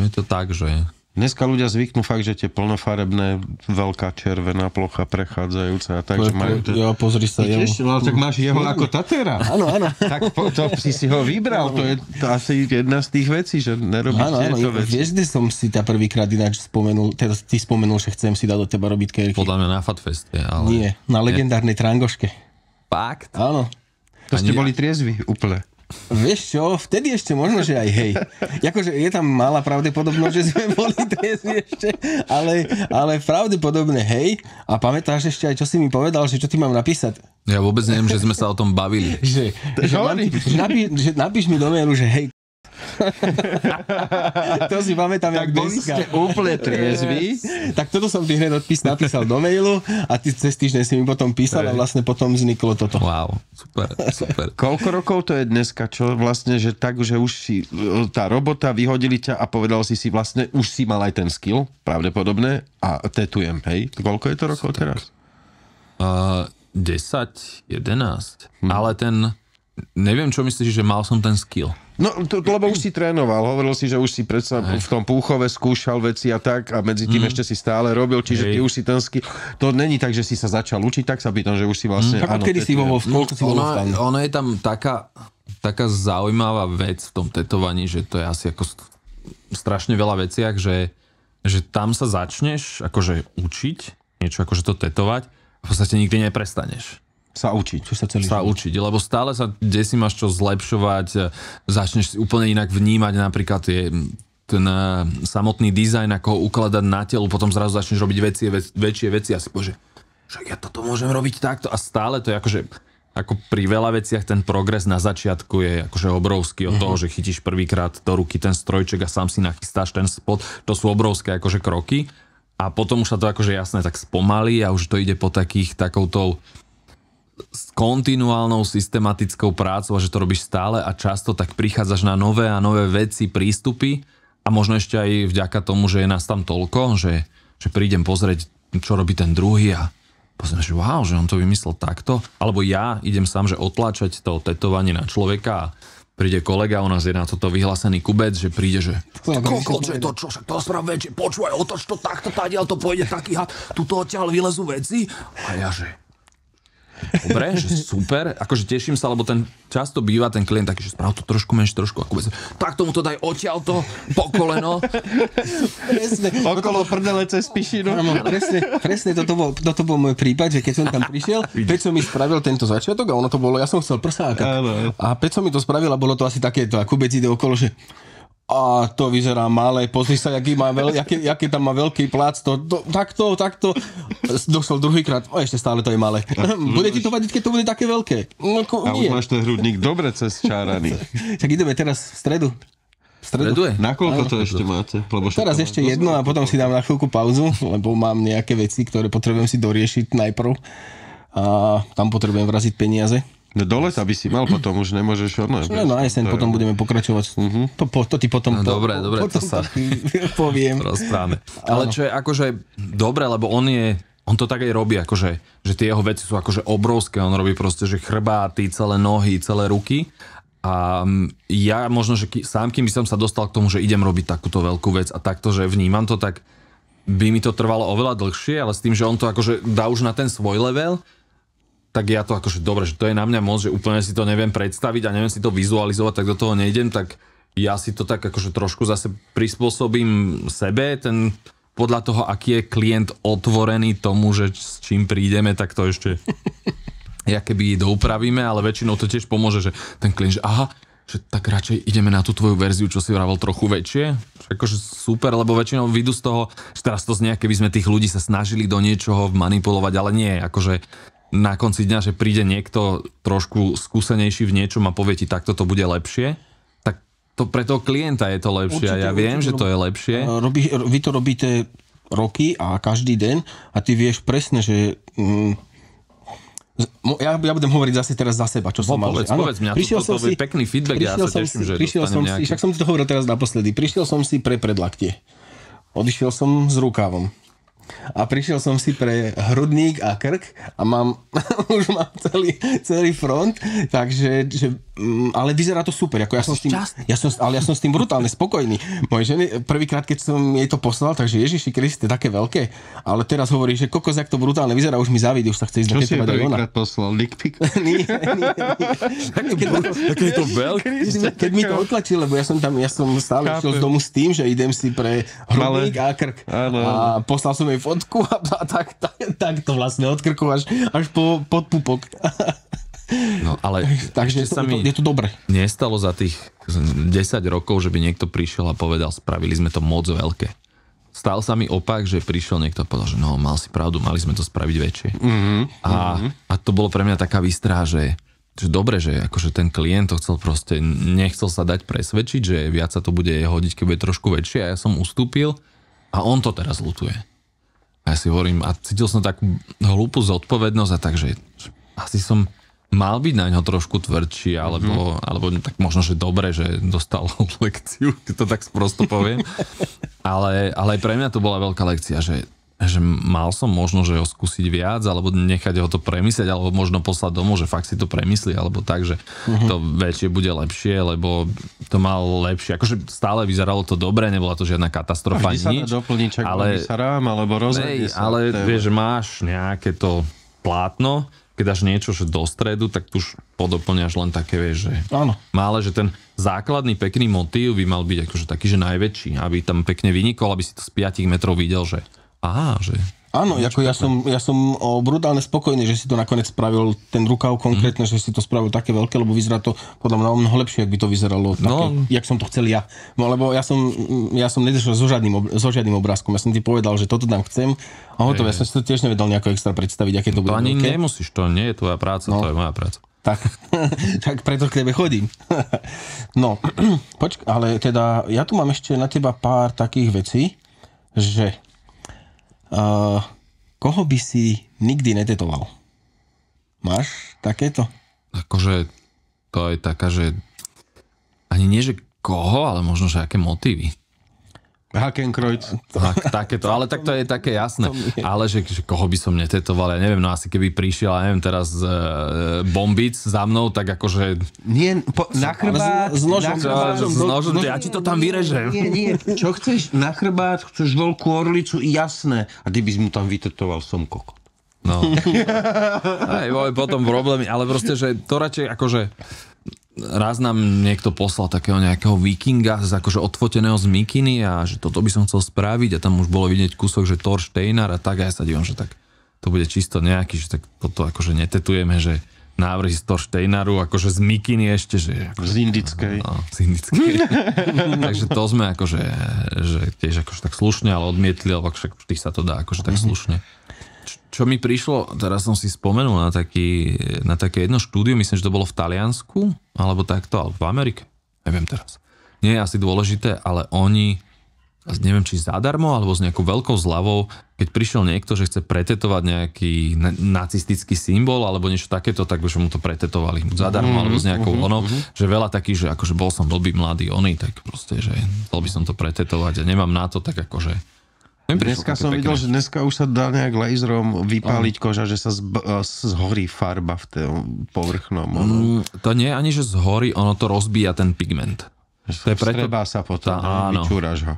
to tak, že Dneska ľudia zvyknú fakt, že tie plnofarebné, veľká červená plocha prechádzajúca a tak, že majú to... Jo, pozri sa. Ale tak máš jeho ako Tatera. Áno. Tak to si ho vybral, to je asi jedna z tých vecí, že nerobíš tieto veci. Vieš, kde som si prvýkrát ináč spomenul, teda ty spomenul, že chcem si dať do teba robiť kerky. Podľa mňa na Fatfeste, ale... Nie, na legendárnej Trangoške. Fakt? Áno. To ste boli triezvi úplne. Vieš čo, vtedy ešte možno, že aj hej. Akože je tam malá pravdepodobnosť, že sme boli triezvi ešte, ale pravdepodobne hej. A pamätáš ešte aj, čo si mi povedal, že čo ty mám napísať? Ja vôbec neviem, že sme sa o tom bavili. Že napíš mi do mailu, že hej. To si pamätám, jak boli dneska. ste úplne triezvi. Tak toto som ti hneď napísal do mailu a ty cez týždeň si mi potom písal a vlastne potom vzniklo toto. Wow, super. Koľko rokov to je dneska, čo vlastne, že tak, že už si tá robota, vyhodili ťa a povedal si vlastne, už si mal aj ten skill, pravdepodobne, a tetujem, hej? Koľko je to rokov teraz? 10, 11. Ale neviem, čo myslíš, že mal som ten skill. No, lebo už si trénoval, hovoril si, že už si predsa v tom Púchove skúšal veci a tak a medzi tým ešte si stále robil, čiže ty už si ten skill. To není tak, že si sa začal učiť, tak sa pýtam, že už si vlastne... Ako kedy si bol Ono je tam taká zaujímavá vec v tom tetovaní, že to je asi ako strašne veľa veciach, že tam sa začneš akože učiť, niečo akože to tetovať a v podstate nikdy neprestaneš. Sa učiť. Sa učiť, lebo stále sa si máš čo zlepšovať, začneš si úplne inak vnímať napríklad ten samotný dizajn, ako ho ukladať na telu, potom zrazu začneš robiť väčšie veci a si povieš, že však ja toto môžem robiť takto a stále to je akože ako pri veľa veciach ten progres na začiatku je akože obrovský od toho, že chytíš prvýkrát do ruky ten strojček a sám si nachystáš ten spot, to sú obrovské akože kroky a potom už sa to akože jasné tak spomalí a už to ide po takouto s kontinuálnou systematickou prácou a že to robíš stále a často tak prichádzaš na nové a nové veci, prístupy a možno ešte aj vďaka tomu, že je nás tam toľko, že prídem pozrieť, čo robí ten druhý a pozriem, že wow, že on to vymyslel takto. Alebo ja idem sám, že otláčať to tetovanie na človeka a príde kolega, u nás je na toto vyhlásený kubec, že príde, že kokot, že to čo, však to sprav väčšie, počúvaj, otoč to takto, tadiaľ to pôjde taký had, tuto odtiaľ vylezú veci a ja, že dobre, že super, akože teším sa, lebo často býva ten klient taký, že sprav to trošku menšie, trošku ako vec. Tak tomu to daj odtiaľ to po koleno. Presne. Okolo prdele cez pišinu. Presne toto bol môj prípad, že keď som tam prišiel, Peťo mi spravil tento začiatok a ono to bolo, ja som chcel prsákať. A Peťo mi to spravil a bolo to asi takéto, a Kubec ide okolo, že a to vyzerá malé, pozri sa, aký tam má veľký plác, takto. Došol druhýkrát, ešte stále to je malé. Bude ti to vadiť, keď to bude také veľké? No, a už máš ten hrudník dobre cez čáraný. Tak ideme teraz v stredu. Streduje? Nakoľko to ešte máte? Teraz ešte jedno a potom si dám na chvíľku pauzu, lebo mám nejaké veci, ktoré potrebujem si doriešiť najprv. A tam potrebujem vraziť peniaze. No do leta by si mal, potom už nemôžeš odnať. No aj sen, potom budeme pokračovať. To ti potom... Dobre, to sa poviem. Rozprávame. Ale čo je akože dobre, lebo on to tak aj robí, akože, že tie jeho veci sú akože obrovské. On robí proste, že chrbáty, celé nohy, celé ruky. A ja možno, že sám, kým by som sa dostal k tomu, že idem robiť takúto veľkú vec a takto, že vnímam to, tak by mi to trvalo oveľa dlhšie, ale s tým, že on to akože dá už na ten svoj level, tak ja to akože dobre, že to je na mňa moc, že úplne si to neviem predstaviť a neviem si to vizualizovať, tak do toho nejdem, tak ja si to tak akože trošku zase prispôsobím sebe, podľa toho, aký je klient otvorený tomu, že s čím prídeme, tak to ešte keby doupravíme, ale väčšinou to tiež pomôže, že ten klient, že aha, že tak radšej ideme na tú tvoju verziu, čo si vravel trochu väčšie. Akože super, lebo väčšinou vidú z toho, že teraz to znie, keby sme tých ľudí sa snažili do niečoho manipulovať, ale nie, akože na konci dňa, že príde niekto trošku skúsenejší v niečom a povie ti, takto to bude lepšie, tak to pre toho klienta je to lepšie. Určite, ja viem, že to je lepšie. Vy to robíte roky a každý deň a ty vieš presne, že... Ja budem hovoriť zase teraz za seba, čo som mal. Povedz mňa, to je pekný feedback, ja sa teším, že dostanem nejaký. Však som ti to hovoril teraz naposledy. Prišiel som si pre predlaktie. Odišiel som s rukávom. A prišiel som si pre hrudník a krk a už mám celý front, takže ale vyzerá to super. Ako ja som s tým brutálne spokojný. Moje ženy, prvýkrát, keď som jej to poslal, takže Ježiši Kriste, také veľké, ale teraz hovorí, že kokos, jak to brutálne vyzerá, už mi závidí, už sa chce ísť naketovať aj ona. Čo si prvýkrát poslal? Dick pic? Nie. Také je to veľké. Keď mi to odtlačil, lebo ja som stále šiel z domu s tým, že idem si pre hrudník a krk. A poslal som jej fotku a tak to vlastne od krku až pod pupok. No, ale takže je to dobre. Nestalo za tých 10 rokov, že by niekto prišiel a povedal, spravili sme to moc veľké. Stal sa mi opak, že prišiel niekto a povedal, že no, mal si pravdu, mali sme to spraviť väčšie. A to bolo pre mňa taká výstraha, že dobre, že akože ten klient to chcel proste, nechcel sa dať presvedčiť, že viac sa to bude hodiť, keď bude trošku väčšie, a ja som ustúpil a on to teraz ľutuje. A ja si hovorím, a cítil som takú hlúpu zodpovednosť a tak, že asi som mal byť na ňo trošku tvrdší, alebo tak možno, že dobre, že dostal lekciu, keď to tak sprosto poviem. Ale aj pre mňa to bola veľká lekcia, že mal som možno, že ho skúsiť viac, alebo nechať ho to premyslieť, alebo možno poslať domov, že fakt si to premyslí, alebo tak, že to väčšie bude lepšie, lebo to mal lepšie. Akože stále vyzeralo to dobre, nebola to žiadna katastrofa, nič. Vždy sa dá doplniť, čak sa rám, alebo rozvedie sa. Ale vieš, že máš nejaké to plátno, keď dáš niečo že do stredu, tak tu už podoplňaš len také, vieš, že mále, že ten základný pekný motív by mal byť akože taký, že najväčší, aby tam pekne vynikol, aby si to z 5 metrov videl, že aha, že... Áno, ako ja som brutálne spokojný, že si to nakoniec spravil, ten rukav konkrétne, že si to spravil také veľké, lebo vyzerá to podľa mňa mnoho lepšie, ak by to vyzeralo také, jak som to chcel ja. No, lebo ja som nedošiel so žiadnym obrázkom, ja som ti povedal, že toto tam chcem a hotovo, ja som si to tiež nevedel nejako extra predstaviť, aké to bude. To ani nemusíš, to nie je tvoja práca, to je moja práca. Tak preto k tebe chodím. No, počkaj, ale teda ja tu mám ešte na teba pár takých vecí, že koho by si nikdy netetoval? Máš takéto? Akože to je taká, že ani nie, že koho, ale možno, že aké motívy. Hakenkreuz. Takéto, ale tak to je také jasné. Ale že koho by som netetoval, ja neviem, no asi keby prišiel, ja neviem, teraz bombic za mnou, tak akože... Nie, na chrbát... S nožom, ja ti to tam vyrežem. Nie, čo chceš na chrbát, chceš veľkú orlicu, jasné. A ty by si mu tam vytetoval, som kokot. No. Hej, potom problémy, ale proste, že to radšej akože... Raz nám niekto poslal takého nejakého vikinga akože odfoteného z mikiny a že toto by som chcel spraviť a tam už bolo vidieť kúsok, že Thor Steinar a tak a ja sa dívam, že tak to bude čisto nejaký, že tak toto akože netetujeme, že návrhy z Thor Steinaru akože z mikiny ešte, že... Z indickej. No, z indickej. Takže to sme akože že tiež akože tak slušne, ale odmietli, alebo však vždy sa to dá akože tak slušne. Čo mi prišlo, teraz som si spomenul na také jedno štúdiu, myslím, že to bolo v Taliansku, alebo takto, alebo v Amerike, neviem teraz. Nie je asi dôležité, ale oni, neviem, či zadarmo, alebo s nejakou veľkou zľavou, keď prišiel niekto, že chce pretetovať nejaký nacistický symbol, alebo niečo takéto, tak že mu to pretetovali zadarmo, alebo s nejakou že veľa takých, že akože bol som blbý mladý tak proste, že chcel by som to pretetovať a nemám na to, tak akože dneska som videl, že dneska už sa dá nejak laserom vypáliť koža, že sa zhorí farba v tom povrchnom. To nie je ani, že zhorí, ono to rozbíja ten pigment. To je preto... Strebá sa potom, vyčúraš ho.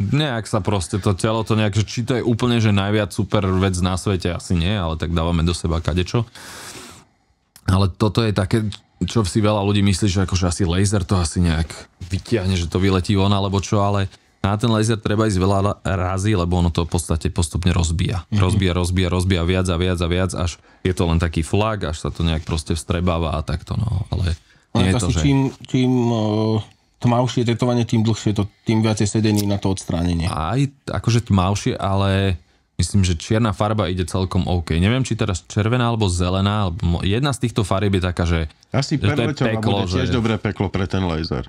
Nejak sa proste to telo, to nejak, že či to je úplne, že najviac super vec na svete, asi nie, ale tak dávame do seba kadečo. Ale toto je také, čo si veľa ľudí myslí, že akože asi laser to asi nejak vytiahne, že to vyletí von, alebo čo, ale na ten laser treba ísť veľa razy, lebo ono to v podstate postupne rozbíja. Rozbíja viac a viac a viac, až je to len taký flag, až sa to nejak proste vstrebáva a takto, no. Ale nie je to, že... Čím tmavšie tetovanie, tým dlhšie to, tým viacej sedení na to odstránenie. Aj akože tmavšie, ale myslím, že čierna farba ide celkom OK. Neviem, či teraz červená alebo zelená, alebo jedna z týchto farieb je taká, že asi perleťová bude tiež dobré peklo pre ten laser.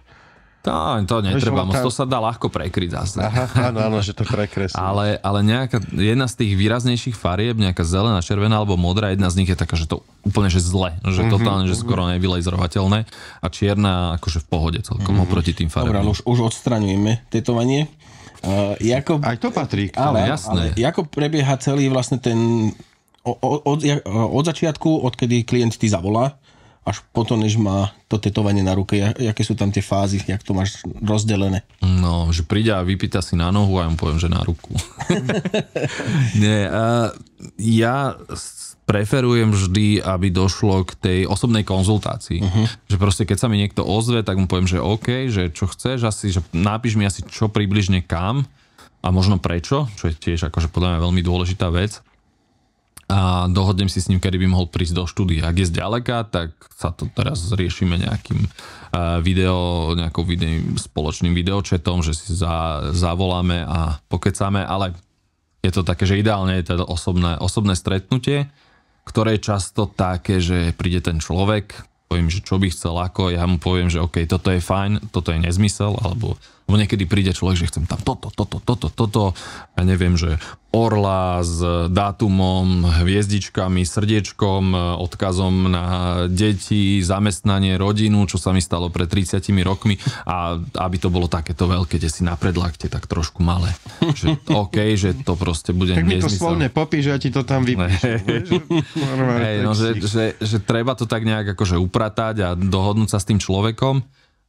To netreba, to sa dá ľahko prekryť zase. Aha, áno, že to prekreslí. Ale nejaká, jedna z tých výraznejších farieb, nejaká zelená, červená alebo modrá, jedna z nich je taká, že to úplne že zle, že totálne, že skoro nevylejzrovateľné a čierna akože v pohode celkom oproti tým fariebom. Dobre, už odstraňujeme tetovanie. Aj to patrí. Ale ako prebieha celý vlastne ten od začiatku, odkedy klient ti zavolá, až potom, než má to tetovanie na ruke? Jaké sú tam tie fázy? Jak to máš rozdelené? No, že príde a vypýta si na nohu a ja mu poviem, že na ruku. Nie, ja preferujem vždy, aby došlo k tej osobnej konzultácii. Že proste keď sa mi niekto ozve, tak mu poviem, že OK, že čo chceš asi, že napíš mi asi čo približne kam a možno prečo, čo je tiež akože podľa mňa veľmi dôležitá vec. A dohodnem si s ním, kedy by mohol prísť do štúdia. Ak je zďaleka, tak sa to teraz riešime nejakým spoločným videočetom, že si zavoláme a pokecáme, ale je to také, že ideálne je to osobné stretnutie, ktoré je často také, že príde ten človek, poviem, že čo by chcel, ako, ja mu poviem, že OK, toto je fajn, toto je nezmysel, alebo niekedy príde človek, že chcem tam toto, ja neviem, že orla s dátumom, hviezdičkami, srdiečkom, odkazom na deti, zamestnanie, rodinu, čo sa mi stalo pred 30 rokmi a aby to bolo takéto veľké, kde si na predlakte tak trošku malé. Že OK, že to proste bude nezmysel. Tak mi to slovne popíš, ja ti to tam vypíšem. Že treba to tak nejak akože upratať a dohodnúť sa s tým človekom.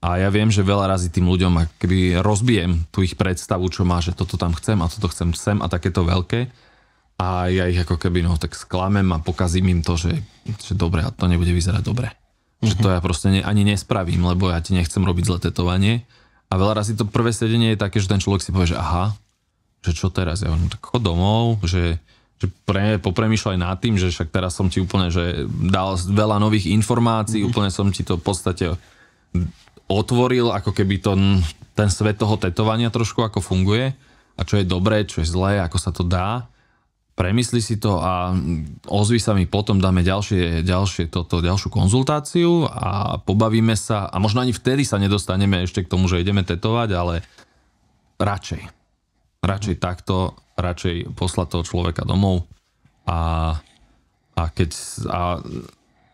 A ja viem, že veľa razy tým ľuďom akoby rozbijem tú ich predstavu, čo má, že toto tam chcem a toto chcem sem a takéto veľké. A ja ich ako keby tak sklamem a pokazím im to, že dobre, a to nebude vyzerať dobre. Že to ja proste ani nespravím, lebo ja ti nechcem robiť zlé tetovanie. A veľa razy to prvé sedenie je také, že ten človek si povie, že aha, že čo teraz? Ja hovorím, tak chod domov, že popremýšľaj nad tým, že však teraz som ti úplne že dal veľa nových informácií, úplne som ti to v podstate otvoril, ako keby ten svet toho tetovania trošku ako funguje a čo je dobré, čo je zlé, ako sa to dá. Premysli si to a ozvi sa mi potom, dáme ďalšiu konzultáciu a pobavíme sa a možno ani vtedy sa nedostaneme ešte k tomu, že ideme tetovať, ale radšej takto, radšej poslať toho človeka domov a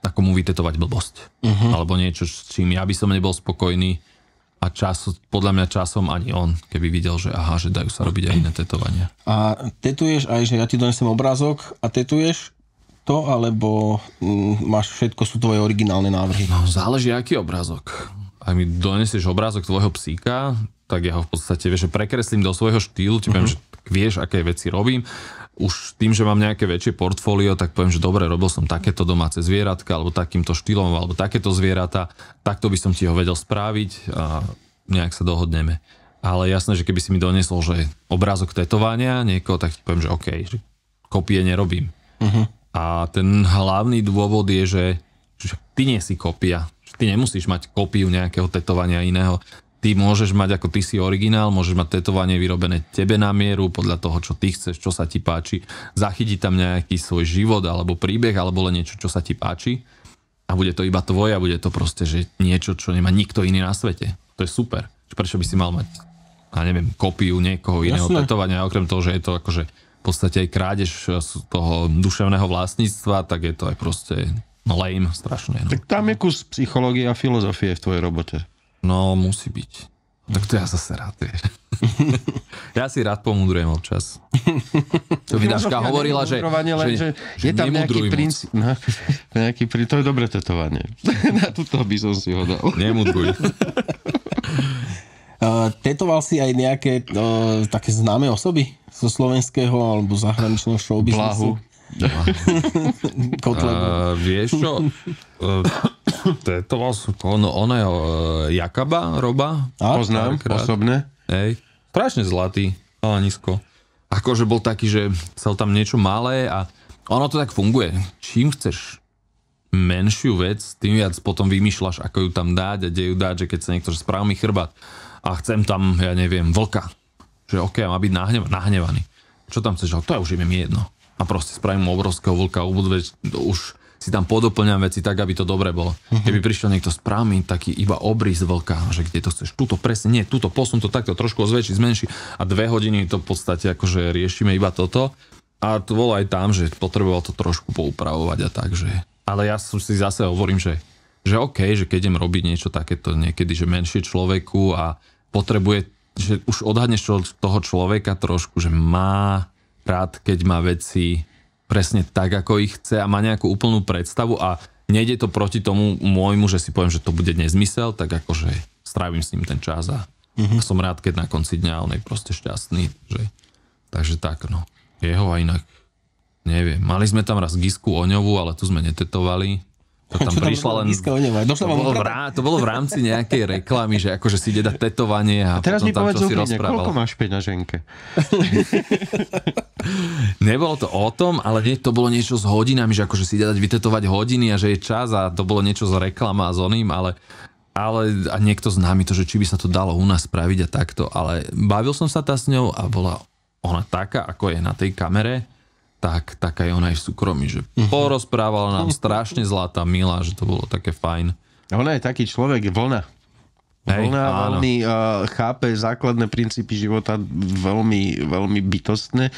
ako mu vytetovať blbosť. Alebo niečo, s čím ja by som nebol spokojný a podľa mňa časom ani on, keby videl, že aha, že dajú sa robiť aj iné tetovania. A tetuješ aj, že ja ti donesem obrázok a tetuješ to, alebo máš všetko, sú tvoje originálne návrhy? No, záleží, aký obrázok. Ak mi donesieš obrázok tvojho psíka, tak ja ho v podstate, vieš, že prekreslím do svojho štýlu, ti poviem, že vieš, aké veci robím. Už tým, že mám nejaké väčšie portfólio, tak poviem, že dobre, robil som takéto domáce zvieratka, alebo takýmto štýlom, alebo takéto zvieratá, takto by som ti ho vedel spraviť a nejak sa dohodneme. Ale jasné, že keby si mi doniesol, že obrázok tetovania niekoho, tak ti poviem, že OK, že kopie nerobím. A ten hlavný dôvod je, že ty nie si kopia. Ty nemusíš mať kópiu nejakého tetovania iného. Ty môžeš mať, ako ty si originál, môžeš mať tetovanie vyrobené tebe na mieru, podľa toho, čo ty chceš, čo sa ti páči. Zachytiť tam nejaký svoj život, alebo príbeh, alebo len niečo, čo sa ti páči. A bude to iba tvoje, a bude to proste, že niečo, čo nemá nikto iný na svete. To je super. Prečo by si mal mať, ja neviem, kópiu niekoho iného tetovania, okrem toho, že je to akože v podstate aj krádež z toho duševného vlastníctva, tak je to aj proste lame, strašné. No. Tak tam je kus psychológie a filozofie v tvojej robote. No, musí byť. Tak to ja zase rád, vieš. Ja si rád pomudrujem občas. To mi Dáška hovorila, že je tam nejaký princíp. No, to je dobré tetovanie. Na túto by som si ho dal. Nemudruj. Tetoval si aj nejaké také známe osoby zo slovenského alebo zahraničného showbiznesu? Vieš čo? Tetoval som ono je Jakaba Roba. Poznám osobne. Hej. Strašne zlatý, nízko. Akože bol taký, že chcel tam niečo malé a ono to tak funguje. Čím chceš menšiu vec, tým viac potom vymýšľaš, ako ju tam dať a kde ju dať, že keď sa niekto spraví mi chrbát a chcem tam, ja neviem, vlka. Že OK, má byť nahnevaný. Čo tam chceš? To ja už im jedno. A proste spravím obrovského vlka, už si tam podoplňam veci tak, aby to dobre bolo. Keby prišiel niekto správny, taký iba obrys vlka, že kde to chceš, túto presne, nie, túto posun to takto, trošku zväčšiť, zmenší a 2 hodiny to v podstate akože riešime iba toto. A to bolo aj tam, že potreboval to trošku poupravovať a tak, že... Ale ja si zase hovorím, že OK, že keď idem robiť niečo takéto niekedy, že menšie človeku a potrebuje, že už odhadneš toho človeka trošku, že má rád, keď má veci presne tak, ako ich chce a má nejakú úplnú predstavu a nejde to proti tomu môjmu, že si poviem, že to bude nezmysel, tak akože strávim s ním ten čas a som rád, keď na konci dňa on je proste šťastný. Takže tak, no. Jeho a inak neviem. Mali sme tam raz Gisku Oňovú, ale tu sme netetovali. To tam prišla len... To bolo v rámci nejakej reklamy, že akože si ide dať tetovanie a teraz potom mi tam povedz čo si úprimne, rozprával. koľko máš peňaženke? Nebolo to o tom, ale to bolo niečo s hodinami, že akože si ide dať vytetovať hodiny a že je čas a to bolo niečo z reklama a s oným, ale a niekto z nami to, že či by sa to dalo u nás spraviť a takto, ale bavil som sa s ňou a bola ona taká, ako je na tej kamere, tak taká je ona aj v súkromí, že porozprávala nám strašne zlatá, milá, že to bolo také fajn. Ona je taký človek, vlna. Veľmi chápe základné princípy života veľmi, veľmi bytostné.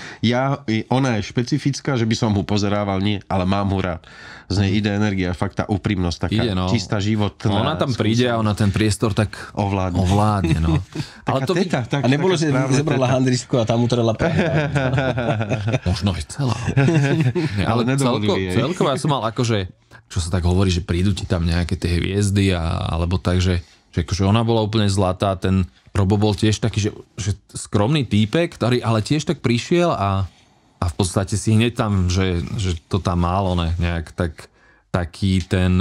Ona je špecifická, že by som ho pozerával, nie, ale mám ho rád. Z nej ide energia, fakt tá úprimnosť, taká čistá životná. Ona tam príde a ona ten priestor tak ovládne no. Ale to a nebolo, že zebrala handričku a tam utrela možno aj celá. Ale celkovo ja som mal akože, čo sa tak hovorí, že prídu ti tam nejaké tie hviezdy alebo tak, že akože ona bola úplne zlatá, ten Robo bol tiež taký, že skromný týpek, ktorý ale tiež tak prišiel a v podstate si hneď tam, že to tam málo nejak taký ten,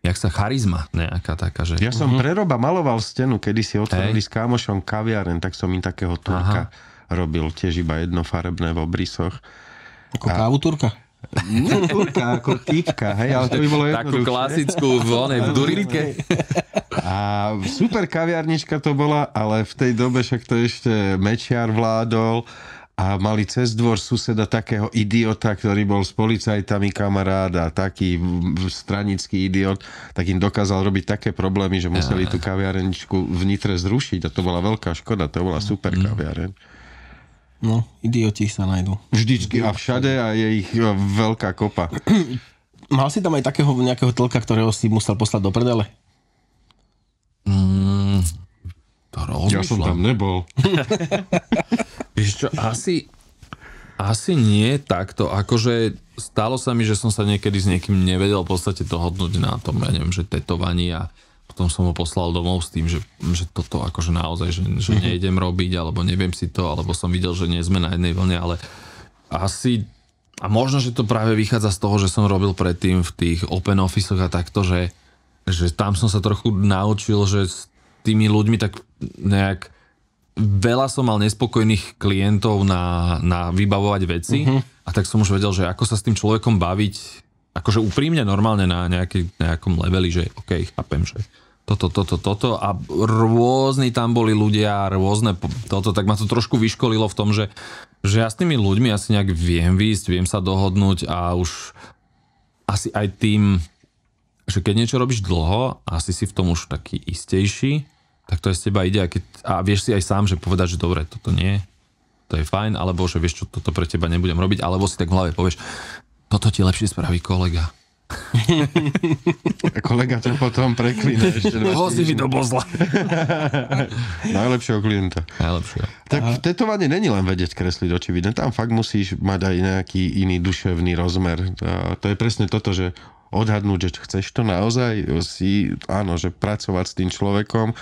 jak sa charizma nejaká taká, že... Ja som pre Roba maloval stenu, kedy si otvorili s kámošom kaviareň, tak som im takého Turka robil, tiež iba jednofarebné v obrysoch. Ako kávu Turka? Nie Turka, ako týpka, hej, ale to by bolo jednoduchšie. Takú klasickú v Duritke. A super kaviarnička to bola, ale v tej dobe však to ešte Mečiar vládol a mali cez dvor suseda takého idiota, ktorý bol s policajtami kamarád a taký stranický idiot, tak im dokázal robiť také problémy, že museli tú kaviarničku v Nitre zrušiť a to bola veľká škoda, to bola super kaviareň. No, idioti sa nájdú. Vždycky a všade a je ich veľká kopa. Mal si tam aj takého nejakého tlka, ktorého si musel poslať do prdele? Ja som tam nebol. Vieš čo, asi nie takto. Akože stalo sa mi, že som sa niekedy s niekým nevedel v podstate dohodnúť na tom, ja neviem, že tetovaní a potom som ho poslal domov s tým, že toto akože naozaj, že nejdem robiť, alebo neviem si to, alebo som videl, že nie sme na jednej vlne, ale asi, a možno, že to práve vychádza z toho, že som robil predtým v tých open office-och a takto, že tam som sa trochu naučil, že s tými ľuďmi tak nejak veľa som mal nespokojných klientov na vybavovať veci a tak som už vedel, že ako sa s tým človekom baviť, akože úprimne, normálne na nejakom leveli, že OK, chápem, že toto a rôzni tam boli ľudia, rôzne toto, tak ma to trošku vyškolilo v tom, že ja s tými ľuďmi asi nejak viem výjsť, viem sa dohodnúť a už asi aj tým, že keď niečo robíš dlho, asi si v tom už taký istejší, tak to aj z teba ide a vieš si aj sám, že povedať, že dobre, toto nie, to je fajn, alebo že vieš čo, toto pre teba nebudem robiť, alebo si tak v hlave povieš, toto ti lepšie spraví kolega. Kolega to potom preklína ešte. Hozi mi do bozla. Najlepšieho klienta. Najlepšieho. Tak tetovanie není len vedieť kresliť očividne. Tam fakt musíš mať aj nejaký iný duševný rozmer. A to je presne toto, že odhadnúť, že chceš to naozaj že pracovať s tým človekom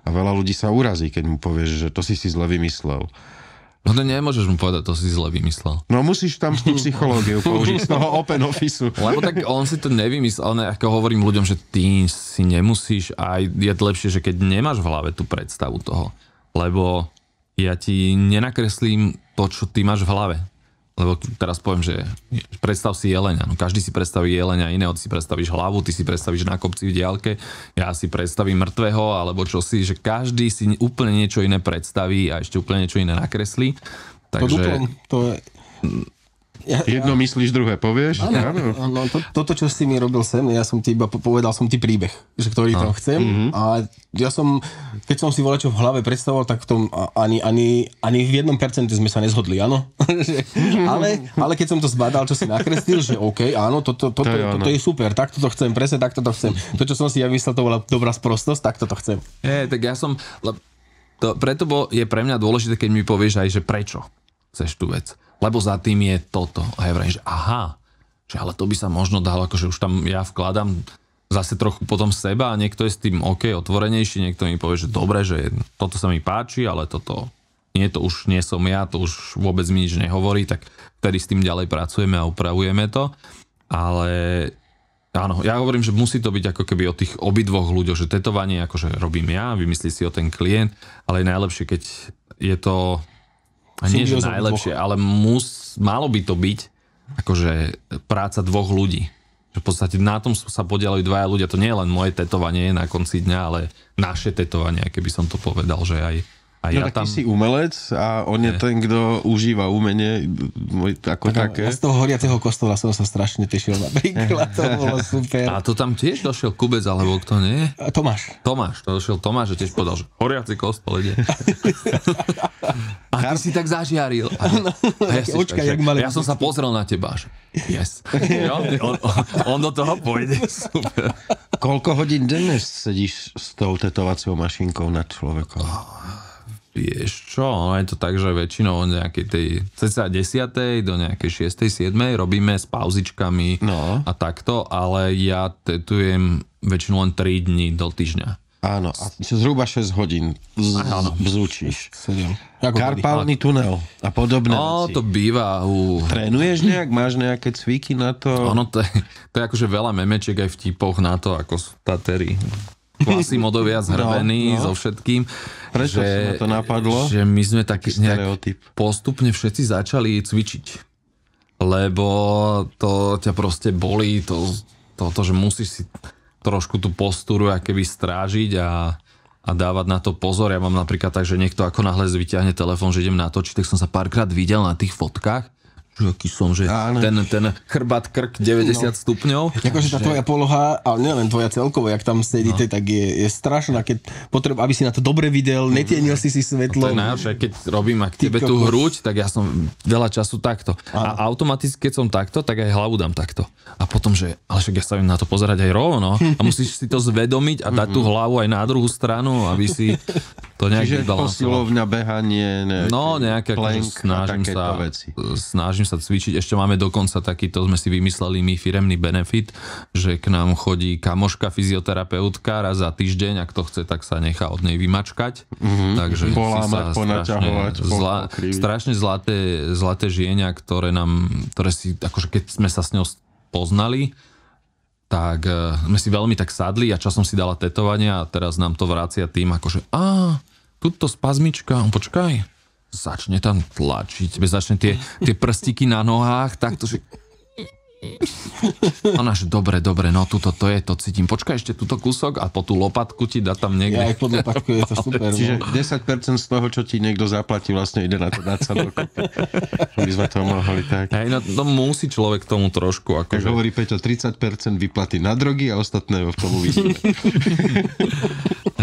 a veľa ľudí sa urazí, keď mu povieš, že to si zle vymyslel. No to nemôžeš mu povedať, to si zle vymyslel. No musíš tam tú psychológiu použiť z toho open officeu. Lebo tak on si to nevymyslel, ako hovorím ľuďom, že ty si nemusíš a je lepšie, že keď nemáš v hlave tú predstavu toho, lebo ja ti nenakreslím to, čo ty máš v hlave. Lebo teraz poviem, že predstav si jeleňa. No každý si predstaví jeleňa iného. Ty si predstavíš hlavu, ty si predstavíš na kopci v diaľke, ja si predstavím mŕtvého, alebo čo si, že každý si úplne niečo iné predstaví a ešte úplne niečo iné nakreslí. Takže... To je... Jedno myslíš, druhé povieš? Áno. Toto, čo si mi robil sem, ja som ti iba povedal som ti príbeh, že ktorý tam chcem. A ja som, keď som si voľačo v hlave predstavoval, tak v tom ani v 1% sme sa nezhodli, áno? ale keď som to zbadal, čo si nakreslil, že OK, áno, toto je super, takto to chcem, presne takto to chcem. To, čo som si ja myslel, to bola dobrá sprostosť, takto to chcem. Tak ja som... Preto je pre mňa dôležité, keď mi povieš aj, že prečo chceš tú vec. Lebo za tým je toto. A ja vrajím, že aha, že ale to by sa možno dalo, akože už tam ja vkladám zase trochu potom seba a niekto je s tým OK, otvorenejší, niekto mi povie, že dobre, že toto sa mi páči, ale toto nie, to už nie som ja, to už vôbec mi nič nehovorí, tak vtedy s tým ďalej pracujeme a upravujeme to. Ale áno, ja hovorím, že musí to byť ako keby o tých obidvoch ľuďoch, že tetovanie akože robím ja, vymyslí si o ten klient, ale je najlepšie, keď je to, a nie že najlepšie, ale malo by to byť akože práca dvoch ľudí. Že v podstate na tom sa podielajú dvaja ľudia, to nie je len moje tetovanie na konci dňa, ale naše tetovanie, keby som to povedal, že aj ja tak tam... ty si umelec a on je ten, kto užíva umenie ako také. Z toho horiaceho kostola som sa strašne tešil napríklad, to bolo super. A to tam tiež došiel Kubec, alebo kto nie? Tomáš, to došiel Tomáš a tiež povedal, že horiaci kostol ide. A ty si tak zažiaril. Ja som sa pozrel na teba, že yes. On do toho pôjde, super. Koľko hodín denne sedíš s tou tetovacou mašinkou nad človekom? Vieš čo, je to tak, že väčšinou od nejakej tej cca 10. do nejakej 6. 7. robíme s pauzičkami a takto, ale ja tetujem väčšinou len 3 dní do týždňa. Áno, a zhruba 6 hodín zúčiš. Karpálny tunel a podobné veci. To býva. Trénuješ nejak? Máš nejaké cviky na to? Ono, to je akože veľa memečiek aj vtipoch na to, ako sú Tatery. Quasimodovia zhrbený so všetkým. Prečo sa to napadlo? Že my sme taký postupne všetci začali cvičiť. Lebo to ťa proste bolí, to, že musíš si trošku tú postúru akéby strážiť a dávať na to pozor. Ja mám napríklad tak, že niekto ako náhle vyťahne telefón, že idem natočiť, tak som sa párkrát videl na tých fotkách, že aký som, že ten chrbát, krk 90 stupňov. Akože tá tvoja poloha, ale nielen tvoja celkovo, jak tam sedíte, tak je strašná, keď potrebujem, aby si na to dobre videl, netienil si svetlo. To je najlepšie, keď robím ak tebe tú hruď, tak ja som veľa času takto. A automaticky, keď som takto, tak aj hlavu dám takto. A potom, že ale však ja sa viem na to pozerať aj rovno. A musíš si to zvedomiť a dať tú hlavu aj na druhú stranu, aby si to nejak vybalansoval. Čiže posilovňa, behanie, nejaké snažím sa cvičiť. Ešte máme dokonca takýto, sme si vymysleli my firemný benefit, že k nám chodí kamoška, fyzioterapeutka raz za týždeň, ak to chce, tak sa nechá od nej vymačkať. Takže polámať, ponaťahovať. Strašne zlaté žienia, ktoré si, akože keď sme sa s ňou poznali, tak sme si veľmi tak sadli a časom si dala tetovanie a teraz nám to vracia tým, akože tuto spazmička, počkaj, začne tam tlačiť, začne tie prstiky na nohách, takto, že ona, že dobre, no tuto to je, to cítim. Počkaj ešte túto kúsok a po tú lopatku ti dá tam niekde. Ja aj pod lopatku je to super. Čiže 10% z toho, čo ti niekto zaplatí, vlastne ide na to dať sa dokopy. By sme to mohli tak. Hej, no to musí človek tomu trošku. Tak hovorí Peťo, 30% vyplaty na drogy a ostatné v tomu vidíme.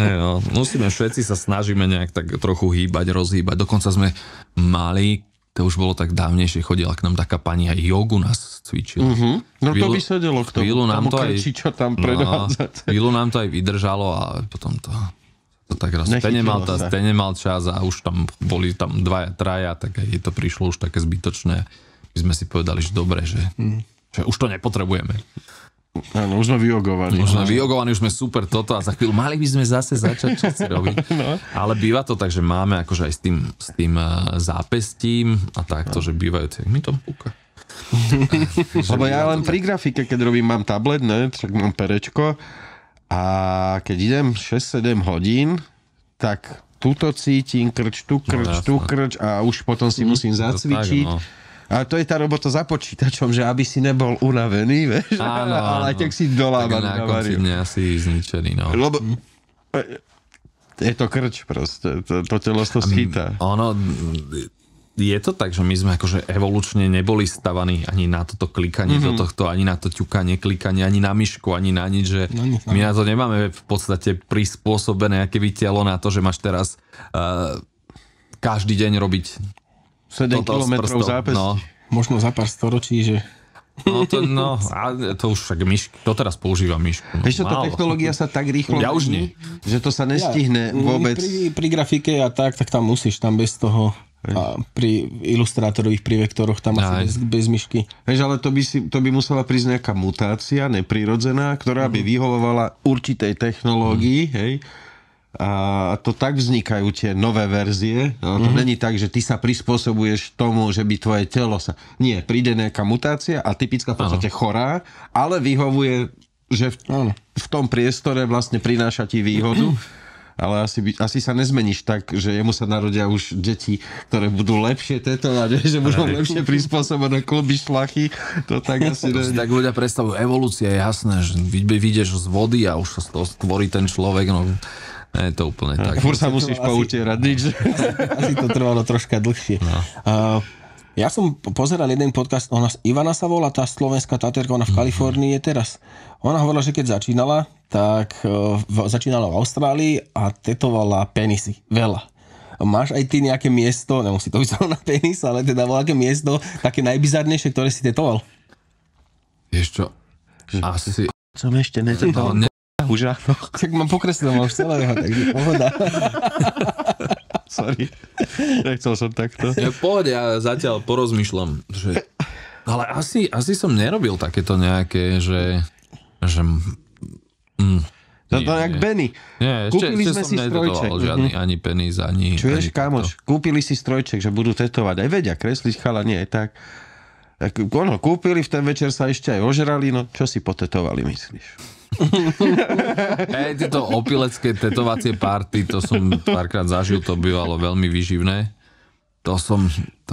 Hej, no, musíme, všetci sa snažíme nejak tak trochu hýbať, rozhýbať. Dokonca sme mali, to už bolo tak dávnejšie, chodila k nám taká pani a jogu nás cvičila. No to by sedelo k tomu krčí, čo tam predvádzate. Chvíľu nám to aj vydržalo a potom to tak raz nemal čas a už tam boli tam 2, 3, tak aj to prišlo už také zbytočné. My sme si povedali, že dobre, že už to nepotrebujeme. Áno, už sme vyjogovaní. Už sme super toto a za chvíľu mali by sme zase začať čo si robiť. Ale býva to tak, že máme akože aj s tým zápestím a takto, že bývajú mi to púka. Lebo ja len pri grafike, keď robím, mám tablet, tak mám perečko a keď idem 6-7 hodín, tak túto cítim, krč a už potom si musím zacvičiť. A to je tá robota za počítačom, že aby si nebol unavený, vieš? Áno. Ale aj tak si dolávaný na konci dňa si zničený, no. Lebo je to krč proste, to telo to schýta. Je to tak, že my sme akože evolučne neboli stavaní ani na toto klikanie do tohto, ani na to ťukanie, klikanie, ani na myšku, ani na nič, že my na to nemáme v podstate prispôsobené akéby telo na to, že máš teraz každý deň robiť 7 kilometrov zápesti. No. Možno za pár storočí, že... to už však myšky, to teraz používa myšku. Vieš, tá technológia sa tak rýchlo... Ja už nie. Že to sa nestihne vôbec... Pri grafike a tak tam musíš, tam bez toho... A pri ilustrátorových, pri vektoroch tam asi bez myšky. Vieš, ale to by musela prísť nejaká mutácia, neprirodzená, ktorá by vyhovovala určitej technológii, hej. A to tak vznikajú tie nové verzie. No, to není tak, že ty sa prispôsobuješ tomu, že by tvoje telo sa... Nie, príde nejaká mutácia a typická v podstate chorá, ale vyhovuje, že v tom priestore vlastne prináša ti výhodu. Ale asi sa nezmeníš tak, že jemu sa narodia už deti, ktoré budú lepšie tetovať, že budú lepšie prispôsobené kluby šlachy. To tak asi to si tak ľudia predstavujú. Evolúcia je jasné, že vyjdeš z vody a už sa z toho stvorí ten človek. No, nie je to úplne tak. Fúr sa musíš poutierať. Asi to trvalo troška dlhšie. No. Ja som pozeral jeden podcast, Ivana sa volá, tá slovenská taterka, ona v Kalifornii je teraz. Ona hovorila, že keď začínala, tak začínala v Austrálii a tetovala penisy. Veľa. Máš aj ty nejaké miesto, nemusí to byť na penis, ale teda nejaké miesto, také najbizarnejšie, ktoré si tetoval? Vieš čo? Asi... Som ešte netetoval. Už áno. Tak mám pokreslené už celého, takže pohoda. Sorry. Nechcel som takto. Ja pohode, ja zatiaľ porozmýšľam, že... Ale asi som nerobil takéto nejaké, že to jak Benny. Nie, kúpili ešte sme si strojček. Žiadny, ani penis, ani... Čuješ, kámoš, kúpili si strojček, že budú tetovať. Aj vedia, kresliť chala, nie, tak... Kúpili, v ten večer sa ešte aj ožrali, no čo si potetovali, myslíš? Tieto opilecké tetovacie party, to som párkrát zažil, to bývalo veľmi výživné. To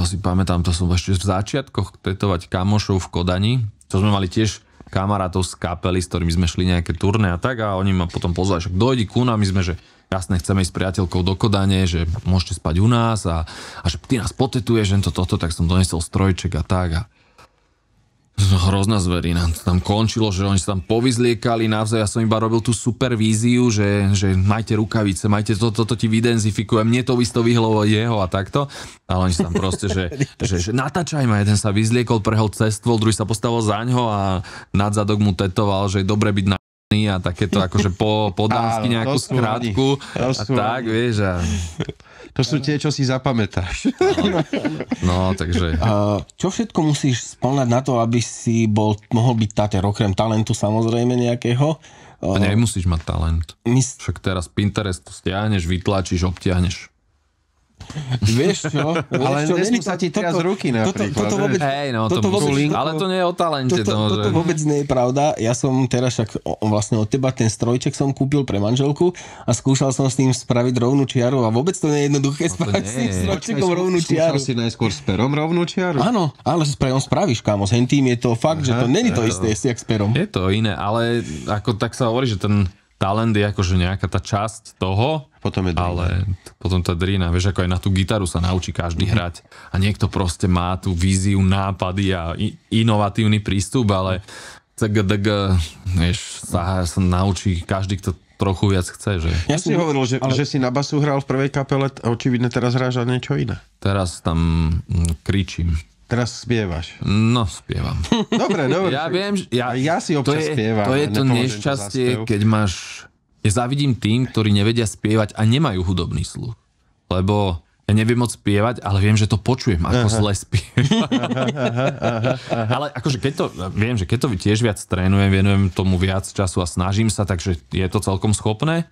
si pamätám, to som ešte v začiatkoch tetovať kamošov v Kodani. To sme mali tiež kamarátov z kapely, s ktorými sme šli nejaké turné a tak, a oni ma potom pozvali, že dojdi ku nám, my sme, že jasne, chceme ísť s priateľkou do Kodane, že môžete spať u nás a že ty nás potetuješ, že toto, tak som donesol strojček a tak a hrozná zverina. Tam končilo, že oni sa tam povyzliekali navzájom. Ja som iba robil tú supervíziu, že majte rukavice, majte toto ti vydenzifikujem, mne to isto vyhlo jeho a takto. Ale oni sa tam proste, že natáčaj ma. Jeden sa vyzliekol, prehol cestvol, druhý sa postavil zaňho a nad zadok mu tetoval, že je dobre byť a takéto akože po dánsky nejakú skrátku. A tak, vieš. To sú tie, čo si zapamätáš. No, takže... Čo všetko musíš spĺňať na to, aby si mohol byť tater, okrem talentu samozrejme nejakého? Nemusíš mať talent. Však teraz Pinterest to stiahneš, vytlačíš, obtiahneš. Vieš čo? Ale nesmú sa ti teraz ruky napríklad. Ale to nie je o talente. Toto vôbec nie je pravda. Ja som teraz však vlastne od teba ten strojček som kúpil pre manželku a skúšal som s tým spraviť rovnú čiaru a vôbec to nie je jednoduché spraviť s tým strojčekom rovnú čiaru. Skúšal si najskôr s perom rovnú čiaru? Áno, ale s perom spravíš, kámo. S hentým je to fakt, že to není to isté, jak s perom. Je to iné, ale ako tak sa hovorí, že ten talent je akože nejaká tá časť toho, ale potom tá drina, vieš, ako aj na tú gitaru sa naučí každý hrať a niekto proste má tú víziu, nápady a inovatívny prístup, ale vieš, sa naučí každý, kto trochu viac chce, že... Ja si hovoril, že si na basu hral v prvej kapele, očividne teraz hráš niečo iné. Teraz tam kričím. Teraz spievaš. No, spievam. Dobre. Ja viem, ja si občas spievam. To je to nešťastie, keď máš... Ja závidím tým, ktorí nevedia spievať a nemajú hudobný sluch. Lebo ja neviem moc spievať, ale viem, že to počujem, ako zle spievam. Ale akože viem, že keď to tiež viac trénujem, venujem tomu viac času a snažím sa, takže je to celkom schopné.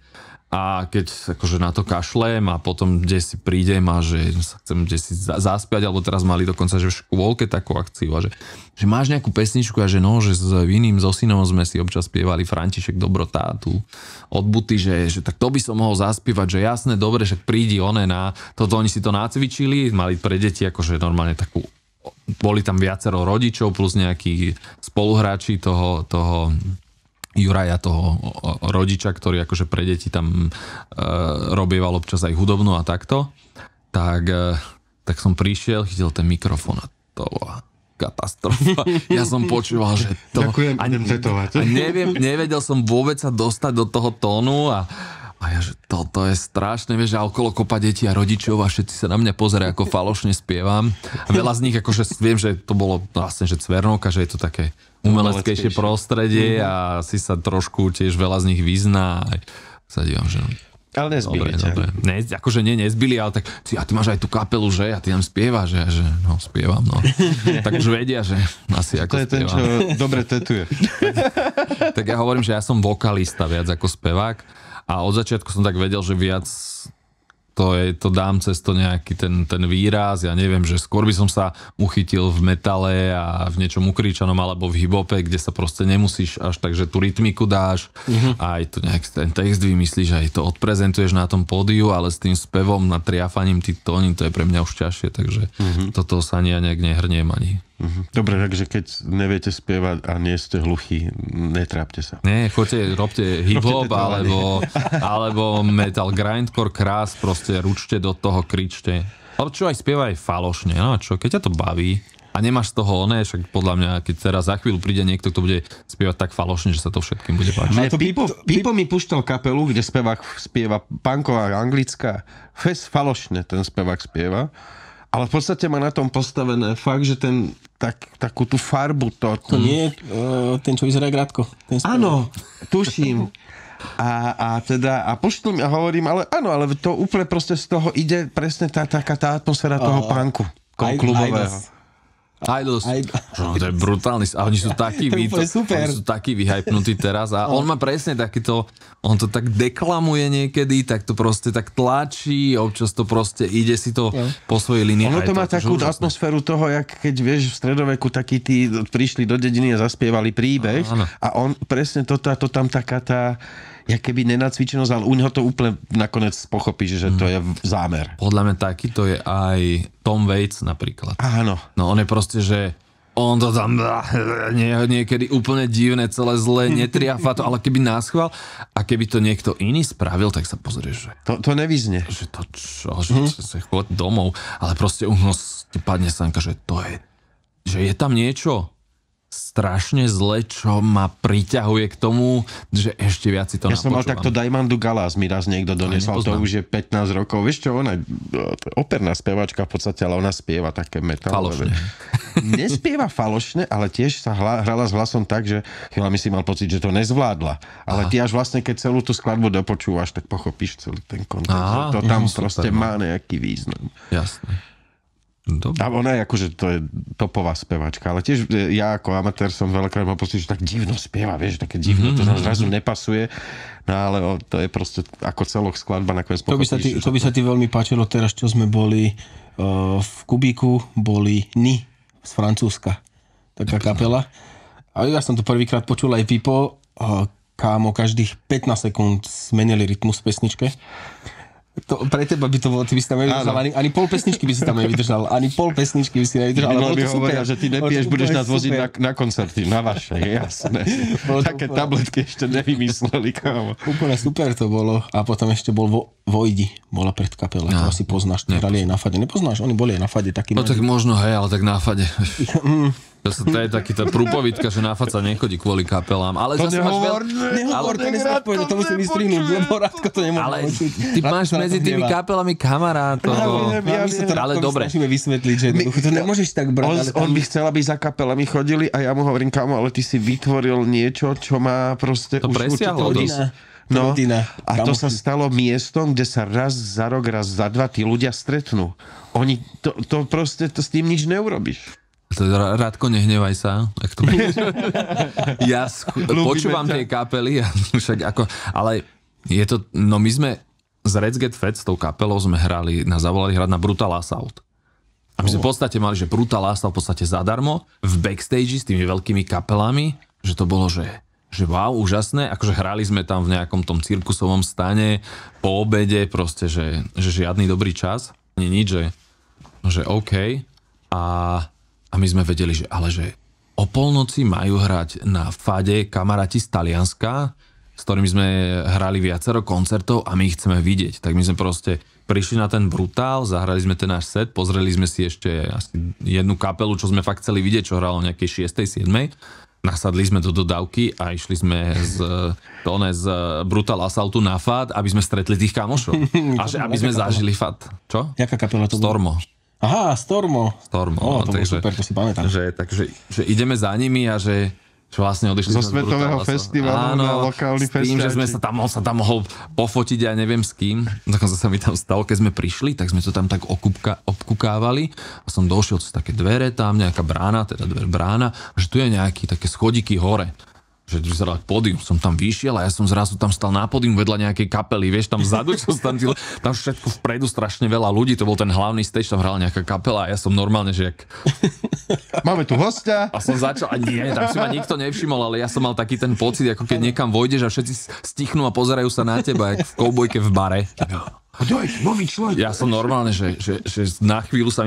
A keď akože na to kašlem a potom kde si prídem a že sa chcem kde si zaspiať, alebo teraz mali dokonca že v škôlke takú akciu a že máš nejakú pesničku a že s Viným Zosinom sme si občas spievali František Dobrota tu od Buty, že tak to by som mohol zaspievať, že jasné, dobre, že prídi na toto, oni si to nacvičili, mali pre deti akože normálne takú, boli tam viacero rodičov plus nejakí spoluhráči toho Juraja, toho rodiča, ktorý akože pre deti tam robieval občas aj hudobnú a takto, tak som prišiel, chytil ten mikrofón a to bola katastrofa. Ja som počúval, že to... Ďakujem, idem tetovať. A nevedel som vôbec sa dostať do toho tónu a ja, že toto je strašné, vieš, a okolo kopa detí a rodičov a všetci sa na mňa pozerajú, ako falošne spievam. A veľa z nich, akože viem, že to bolo vlastne, že Cvernovka, že je to také umeleckejšie prostredie a si sa trošku tiež veľa z nich vyzná. Sa dívam, že... Ale nezbili ťa. Dobre. Akože nezbili, ale tak a ty máš aj tú kapelu, že? A ty tam spievaš, že no, spievam, no. Tak už vedia, že asi ako to je spievam. ten, čo dobre tetuje. Tak ja hovorím, že ja som vokalista viac ako spevák a od začiatku som tak vedel, že viac to dám cez to nejaký ten výraz, ja neviem, že skôr by som sa uchytil v metale a v niečom ukričanom alebo v hip-hope, kde sa proste nemusíš až tak, že tú rytmiku dáš a aj to nejak ten text vymyslíš, aj to odprezentuješ na tom pódiu, ale s tým spevom, natriafaním tých tóní, to je pre mňa už ťažšie, takže toto sa ani ja nejak nehrniem ani. Dobre, takže keď neviete spievať a nie ste hluchí, netrápte sa. Nie, choďte, robte hip-hop alebo metal, grindcore, krás, proste ručte do toho, kričte. Ale čo aj spievaj falošne, no čo, keď ťa to baví a nemáš z toho oné, však podľa mňa, keď teraz za chvíľu príde niekto, kto bude spievať tak falošne, že sa to všetkým bude páčiť. Pipo mi púšťal kapelu, kde spevák spieva punková anglická, falošne ten spevák spieva. Ale v podstate má na tom postavené fakt, že takú tú farbu to nie je ten, čo vyzerá grátko. Áno, tuším. A pošlím a hovorím, ale áno, ale to úplne proste z toho ide presne tá atmosféra toho punku klubového. Idols. To je brutálny. A oni sú takí vyhypnutí teraz a on má presne takýto, on to tak deklamuje niekedy, tak to proste tak tlačí, občas to proste ide si to po svojej linii. Ono to má takú atmosféru toho, jak keď vieš v stredoveku takí tí prišli do dediny a zaspievali príbeh a on presne to tam taká tá jak keby nenacvičenosť, ale u neho to úplne nakoniec pochopí, že to je zámer. Podľa mňa takýto je aj Tom Waits napríklad. Áno. No on je proste, že on to tam niekedy úplne divné, celé zlé, netriafa to, ale keby náschval a keby to niekto iný spravil, tak sa pozrieš, že to nevyznie. Že to čo, že sa chod domov, ale proste u nás ti padne sanka, že to je, že je tam niečo strašne zle, čo ma priťahuje k tomu, že ešte viac si to napočúvam. Ja som mal takto Daimandu Galás, mi raz niekto donesol, to už je 15 rokov. Vieš čo, ona je operná speváčka v podstate, ale ona spieva také metalové. Falošne. Nespieva falošne, ale tiež sa hrala s hlasom tak, že chvíľami si mal pocit, že to nezvládla. Ale ty až vlastne, keď celú tú skladbu dopočúvaš, tak pochopíš celý ten kontext. To tam proste má nejaký význam. Jasné. Dobre. A ona je akože, to je topová spevačka, ale tiež ja ako amatér som veľakrát mal pocit, že tak divno spieva, vieš, také divno, to zrazu nepasuje, no ale to je proste ako celok skladba nakoniec pochopíš. To by sa ti veľmi páčilo teraz, čo sme boli v Kubíku, boli Ni z Francúzska, taká kapela. A ja som to prvýkrát počul aj Pipo, kámo, každých 15 sekúnd zmenili rytmus v pesničke. To, pre teba by to bolo, ty by si tam nevydržal, ani pol pesničky by si tam nevydržal, ani pol pesničky by si nevydržal. Ale bolo to hovoria, že ty nepiješ, budeš nás voziť na koncerty, na vaše, jasné. Také tabletky ešte nevymysleli, kámo. Úplne super to bolo. A potom ešte bol Vojdi, bola pred kapela, to asi poznáš, hrali aj na fade. Nepoznáš, oni boli aj na fade taký. No tak možno, hej, ale tak na fade. To je taký tá prúpovidka, že na fade nechodí kvôli kapelám. Ale to nehovor, to nesmeš povedať, to musím vystrihnúť, lebo Rádko to nemôže. Ale ty máš medzi tými kapelami kamarátov. Ale dobre. Musíme vysvetliť, že to nemôžeš tak brať. On by chcel, aby za kapelami chodili a ja mu hovorím, kámo, ale ty si vytvoril niečo, čo má proste to už presiahlo No, a to sa stalo miestom, kde sa raz za rok, raz za dva tí ľudia stretnú. Oni to proste s tým nič neurobíš. Rádko, nehnevaj sa. Ja počúvam tie kapely, ale je to, no my sme z Let's Get Fat s tou kapelou sme zavolali hrať na Brutal Assault. A my sme v podstate mali, že Brutal Assault v podstate zadarmo v backstage s tými veľkými kapelami, že to bolo, že wow, úžasné, akože hrali sme tam v nejakom tom cirkusovom stane po obede, proste, že žiadny dobrý čas, nie nič, že OK. A my sme vedeli, že o polnoci majú hrať na fade kamaráti z Talianska, s ktorými sme hrali viacero koncertov a my ich chceme vidieť. Tak my sme proste prišli na ten Brutál, zahrali sme ten náš set, pozreli sme si ešte asi jednu kapelu, čo sme fakt chceli vidieť, čo hralo nejakej 6. 7. Nasadli sme do dodávky a išli sme z Brutal Assaultu na FAD, aby sme stretli tých kamošov. A aby sme zažili FAD. Čo? Jaká kapela to Stormo. Aha, Stormo. To bolo super, to si pamätám. Takže ideme za nimi a že Že vlastne odišli zo sme svetového festivalu na lokálny festival. S tým, že sme sa tam mohol pofotiť, ja neviem s kým. Dokonca sa mi tam stalo, keď sme prišli, tak sme to tam tak obkukávali a som došiel cez také dvere, tam nejaká brána, teda brána, že tu je nejaký také schodiky hore. Že vyzeral pódium, som tam vyšiel a ja som zrazu tam stal na pódium vedľa nejakej kapely, vieš, tam vzadu, čo tam všetko vpredu strašne veľa ľudí, to bol ten hlavný stage, tam hrala nejaká kapela a ja som normálne, že jak... Máme tu hostia. A som začal, a nie, tam si ma nikto nevšimol, ale ja som mal taký ten pocit, ako keď niekam vojdeš a všetci stichnú a pozerajú sa na teba, jak v koubojke v bare. Nový človek. Ja som normálne, že na chvíľu sa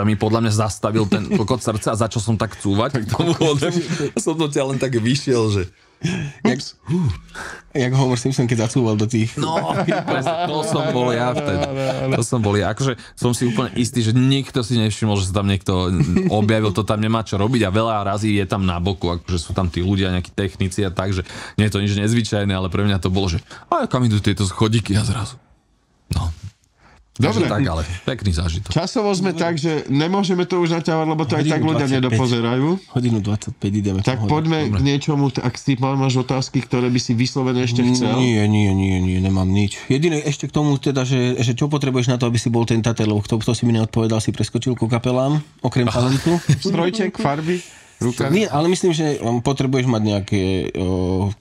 mi podľa mňa zastavil ten kokot srdca a začal som tak cúvať k tomu hodemu. Som to ťa len tak vyšiel, že... Jak Homer Simpson, keď zacúval do tých... No, to som bol ja vtedy. To som bol ja. Akože som si úplne istý, že nikto si nevšimol, že sa tam niekto objavil, to tam nemá čo robiť a veľa razy je tam na boku, akože sú tam tí ľudia, nejakí technici a tak, že nie je to nič nezvyčajné, ale pre mňa to bolo, že kam idú tieto schodiky a zrazu. No. Dobre. Tak, ale pekný zážitok. Časovo sme tak, že nemôžeme to už naťahovať, lebo to aj tak ľudia 25. nedopozerajú. Hodinu 25 ideme. Tak poďme k niečomu, ak si máš otázky, ktoré by si vyslovene ešte chcel. Nie, nemám nič. Jediné ešte k tomu teda, že čo potrebuješ na to, aby si bol ten tater, lebo kto si mi neodpovedal, si preskočil ku kapelám, okrem talentu. Strojček, farby, ruka. Nie, ale myslím, že potrebuješ mať nejaké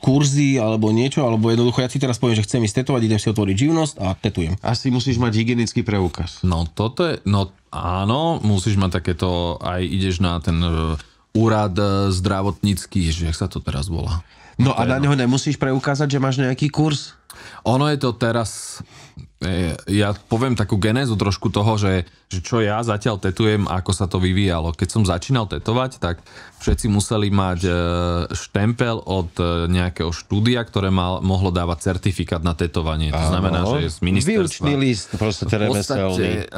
kurzy alebo niečo, alebo jednoducho ja si teraz poviem, že chcem ísť tetovať, idem si otvoriť živnosť a tetujem. Asi musíš mať hygienický preukaz. No toto je, áno, musíš mať takéto, aj ideš na ten úrad zdravotnícky, jak sa to teraz volá. No a na neho nemusíš preukázať, že máš nejaký kurz? Ono je to teraz, ja poviem takú genézu trošku toho, že čo ja zatiaľ tetujem, ako sa to vyvíjalo. Keď som začínal tetovať, tak všetci museli mať štempel od nejakého štúdia, ktoré mohlo dávať certifikát na tetovanie. To znamená, že z ministerstva. Výučný list, proste remeselný.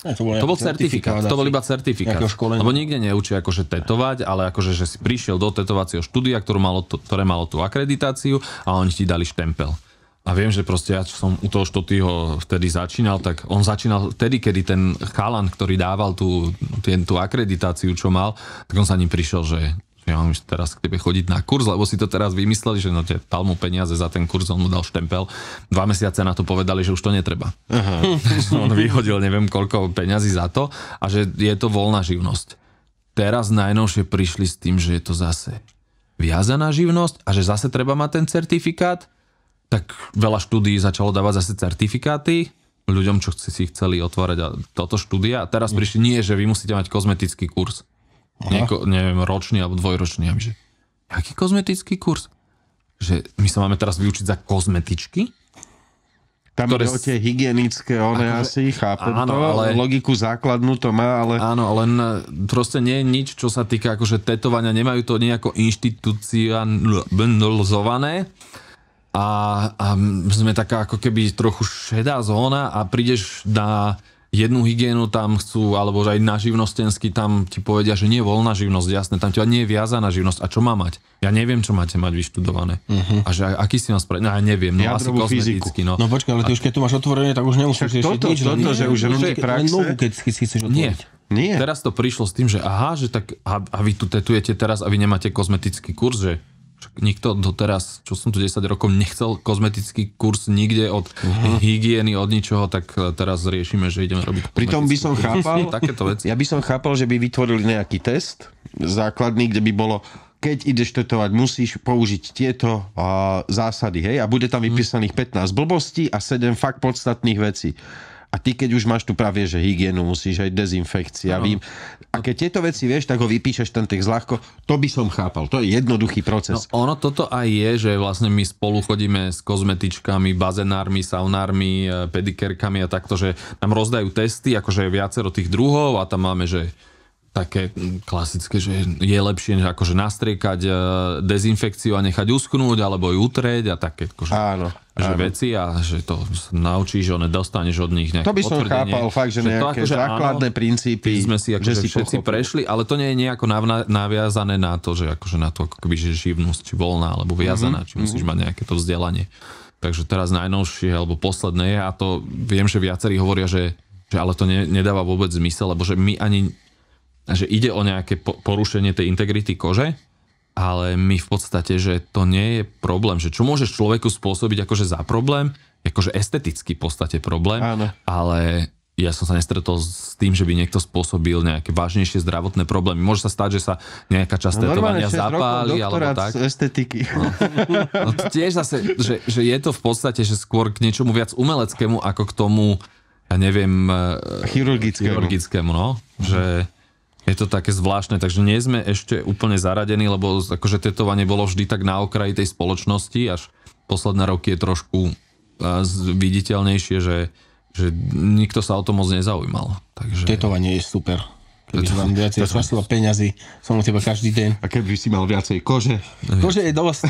To bol certifikát, to bol iba certifikát. Lebo nikde neučia akože tetovať, ale akože že si prišiel do tetovacieho štúdia, ktoré malo tú akreditáciu a oni ti dali štempel. A viem, že proste ja som u toho Štotýho vtedy začínal, tak on začínal vtedy, kedy ten chalan, ktorý dával tú akreditáciu, čo mal, tak on sa ním prišiel, že ja mám teraz k tebe chodiť na kurz, lebo si to teraz vymysleli, že no dal mu peniaze za ten kurz, on mu dal štempel. 2 mesiace na to povedali, že už to netreba. On vyhodil neviem koľko peňazí za to a že je to voľná živnosť. Teraz najnovšie prišli s tým, že je to zase viazaná živnosť a že zase treba mať ten certifikát, tak veľa štúdií začalo dávať zase certifikáty ľuďom, čo si chceli otvárať toto štúdia. A teraz prišli nie, že vy musíte mať kozmetický kurz. Neviem, ročný alebo dvojročný. A my, že, aký kozmetický kurz? Že my sa máme teraz vyučiť za kozmetičky? Tam ide o tie hygienické, asi, chápem to, ale logiku základnú to má, ale... Áno, len proste nie je nič, čo sa týka akože tetovania, nemajú to nejako inštitucionalizované a sme taká ako keby trochu šedá zóna a prídeš na jednu hygienu, tam chcú, alebo aj na živnostenský, tam ti povedia, že nie je voľná živnosť, jasné, tam ti nie je viazaná živnosť. A čo má mať? Ja neviem, čo máte mať vyštudované. A že aký si mám spraviť? No ja neviem, no asi kozmetický. No počkaj, ale ty už keď to máš otvorené, tak už nemusíš ešte nič. Toto, že už rovný praxe. Keď si chceš otvoriť. Nie. Teraz to prišlo s tým, že že tak a vy tu tetujete teraz a vy nemáte kozmetický kurz, že nikto doteraz, čo som tu 10 rokov nechcel kozmetický kurz nikde od hygieny, od ničoho, tak teraz riešime, že ideme robiť pritom by som chápal, takéto veci. Ja by som chápal, že by vytvorili nejaký test základný, kde by bolo, keď ideš tetovať, musíš použiť tieto zásady, hej, a bude tam vypísaných 15 blbostí a 7 fakt podstatných vecí. A ty, keď už máš tu práve, že hygienu, musíš aj dezinfekcia. A keď tieto veci vieš, tak ho vypíšeš ten text ľahko. To by som chápal. To je jednoduchý proces. No, ono toto aj je, že vlastne my spolu chodíme s kozmetičkami, bazenármi, saunármi, pedikerkami a takto, že nám rozdajú testy, akože viacero tých druhov a tam máme, že také klasické, že je lepšie akože nastriekať dezinfekciu a nechať uschnúť, alebo ju utrieť a také akože, veci a že to naučíš, že dostaneš od nich nejaké potvrdenie. To by som chápal fakt, že nejaké akože základné princípy, sme si akože všetci prešli, ale to nie je nejako naviazané na to, že akože na to ako keby, že živnosť, či voľná, alebo viazaná, či musíš mať nejaké to vzdelanie. Takže teraz najnovšie, alebo posledné je, a to viem, že viacerí hovoria, že ale to nedáva vôbec zmysel, lebo že my ani že ide o nejaké porušenie tej integrity kože ale my v podstate, že to nie je problém, že čo môžeš človeku spôsobiť akože za problém, akože estetický v podstate problém, Áno. ale ja som sa nestretol s tým, že by niekto spôsobil nejaké vážnejšie zdravotné problémy. Môže sa stať, že sa nejaká časť tetovania zapáli, alebo tak. Estetiky. No to tiež zase, že je to v podstate, že skôr k niečomu viac umeleckému, ako k tomu, ja neviem, chirurgickému, no. Že je to také zvláštne, takže nie sme ešte úplne zaradení, lebo akože tetovanie bolo vždy tak na okraji tej spoločnosti, až posledné roky je trošku viditeľnejšie, že nikto sa o to moc nezaujímal. Takže... Tetovanie je super. Keby som vám viacej času a peňazí, som u teba každý deň. A keby si mal viacej kože? Kože je dosť,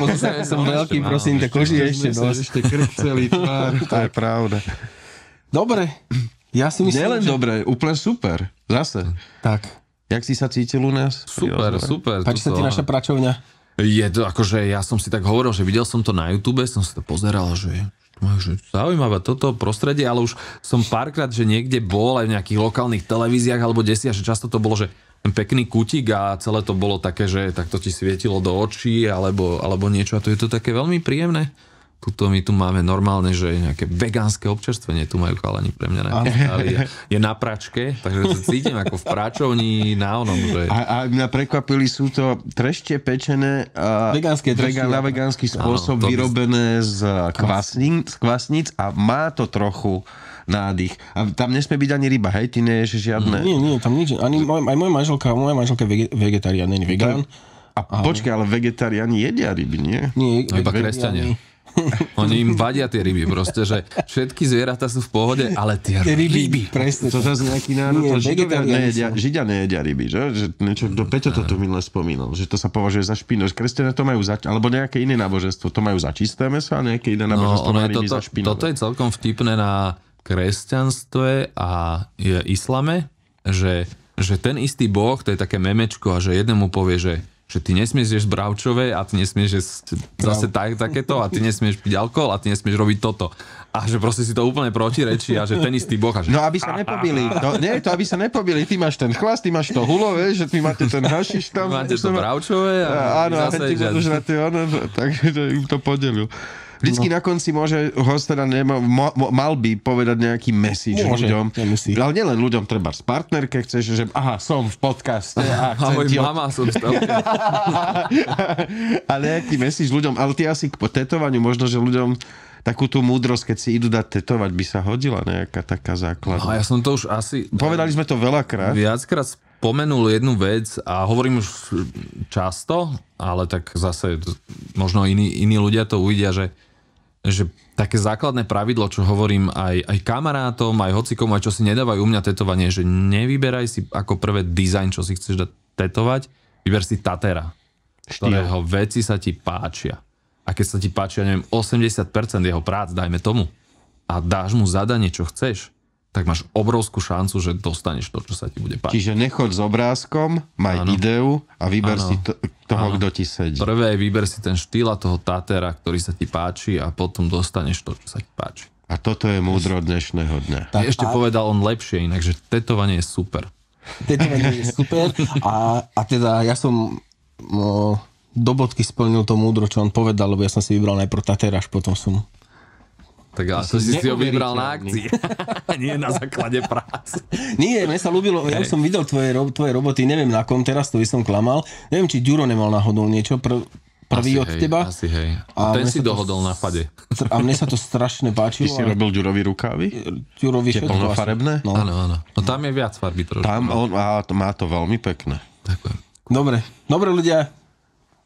som veľký, prosím, tie koži je ešte dosť. Ešte krk celý tvár, to je pravda. Dobre, ja si myslím, Nielen dobre, úplne super. Zase. Tak. Jak si sa cítil u nás? Super. Páči sa ti naša pracovňa? Je to akože, ja som si tak hovoril, že videl som to na YouTube, som si to pozeral, že zaujímavé toto prostredie, ale už som párkrát, že niekde bol aj v nejakých lokálnych televíziách alebo desiach, že často to bolo, že ten pekný kutík a celé to bolo také, že takto ti svietilo do očí alebo niečo a to je to také veľmi príjemné. Tuto my tu máme normálne, že nejaké vegánske občerstvenie tu majú chalani pre mňa. Je na pračke, takže sa cítim ako v práčovni na onom. Že... A mňa prekvapili, sú to trešte pečené vegánske na vegánsky spôsob, vyrobené z kvasníc a má to trochu nádych. A tam nesmie byť ani ryba, hej? Ty neješ žiadne... Nie, tam nič. Ani aj moja manželka je vegetarián, nie je vegán. A počkaj, ale vegetariáni jedia ryby, nie? Nie, iba kresťania. Oni im vadia tie ryby, proste, že všetky zvieratá sú v pohode, ale tie ryby. Presne. To zase nejaký národ, Židia nejedia ryby, že niečo, Peťo to tu minule spomínal, že to sa považuje za špinnosť. Kresťania to majú alebo nejaké iné náboženstvo, to majú za čisté mäso a nejaké iné náboženstvo má ryby za špinové. Toto je celkom vtipné na kresťanstve a islame, že ten istý boh, to je také memečko a že jednému povie, že ty nesmieš jesť bravčové a ty nesmieš jesť zase takéto a ty nesmieš piť alkohol a ty nesmieš robiť toto. A že proste si to úplne protirečí a že ten istý boh. A že... No aby sa nepobili. Aby sa nepobili. Ty máš ten chlast, ty máš to hulo, vieš, že ty máte ten hašiš tam. Máte to bravčové a áno, a ty budú žratý takže im to podelil. Vždycky na konci môže host teda mal by povedať nejaký message ľuďom. Ale nielen ľuďom, treba z partnerke chceš, že som v podcaste a chcem ti... Mama som stavka. Ale nejaký message ľuďom, ale ty asi k tetovaniu možno, že ľuďom takú tú múdrosť, keď si idú dať tetovať, by sa hodila nejaká taká základná. No ja som to už asi... Povedali sme to veľakrát. Viackrát spomenul jednu vec a hovorím už často, ale tak zase možno iní ľudia to uvidia, že také základné pravidlo, čo hovorím aj kamarátom, aj hocikomu, aj čo si nedávajú u mňa tetovanie, že nevyberaj si ako prvé dizajn, čo si chceš dať tetovať, vyber si tatera, ktorého veci sa ti páčia. A keď sa ti páčia, neviem, 80% jeho prác, dajme tomu, a dáš mu zadanie, čo chceš, tak máš obrovskú šancu, že dostaneš to, čo sa ti bude páčiť. Čiže nechoď s obrázkom, maj ideu a vyber si toho, kto ti sedí. Prvé vyber si ten štýl a toho tatera, ktorý sa ti páči a potom dostaneš to, čo sa ti páči. A toto je múdro dnešného dňa. Tak, ešte povedal on lepšie inak, že tetovanie je super. Tetovanie je super a teda ja som do bodky splnil to múdro, čo on povedal, lebo ja som si vybral najprv tatera, až potom som... Tak ale to si ho vybral na akcii. Nie na základe práce. Nie, mne sa ľúbilo, ja som videl tvoje roboty, neviem na kom, teraz to by som klamal. Neviem, či Ďuro nemal náhodou niečo prvý od teba. Asi hej. A ten si dohodol na fade. A mne sa to strašne páčilo. Ty si robil Ďurovi rukávy? Ďurovi všetko. Plnofarebné? No. Áno. No tam je viac farby trošku. Tam má to veľmi pekné. Ďakujem. Dobre ľudia.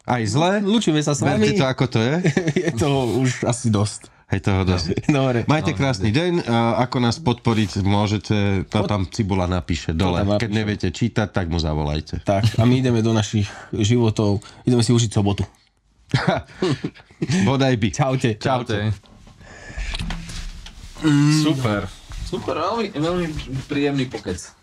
Aj zle? Lúčime sa s vami. Verte to, ako to je? Je to už asi dosť. Hej, toho dosť. Dobre. Majte krásny deň. Ako nás podporiť môžete, to tam Cibula napíše dole. Keď neviete čítať, tak mu zavolajte. Tak, a my ideme do našich životov. Ideme si užiť sobotu. Bodaj by. Čaute. Super, veľmi príjemný pokec.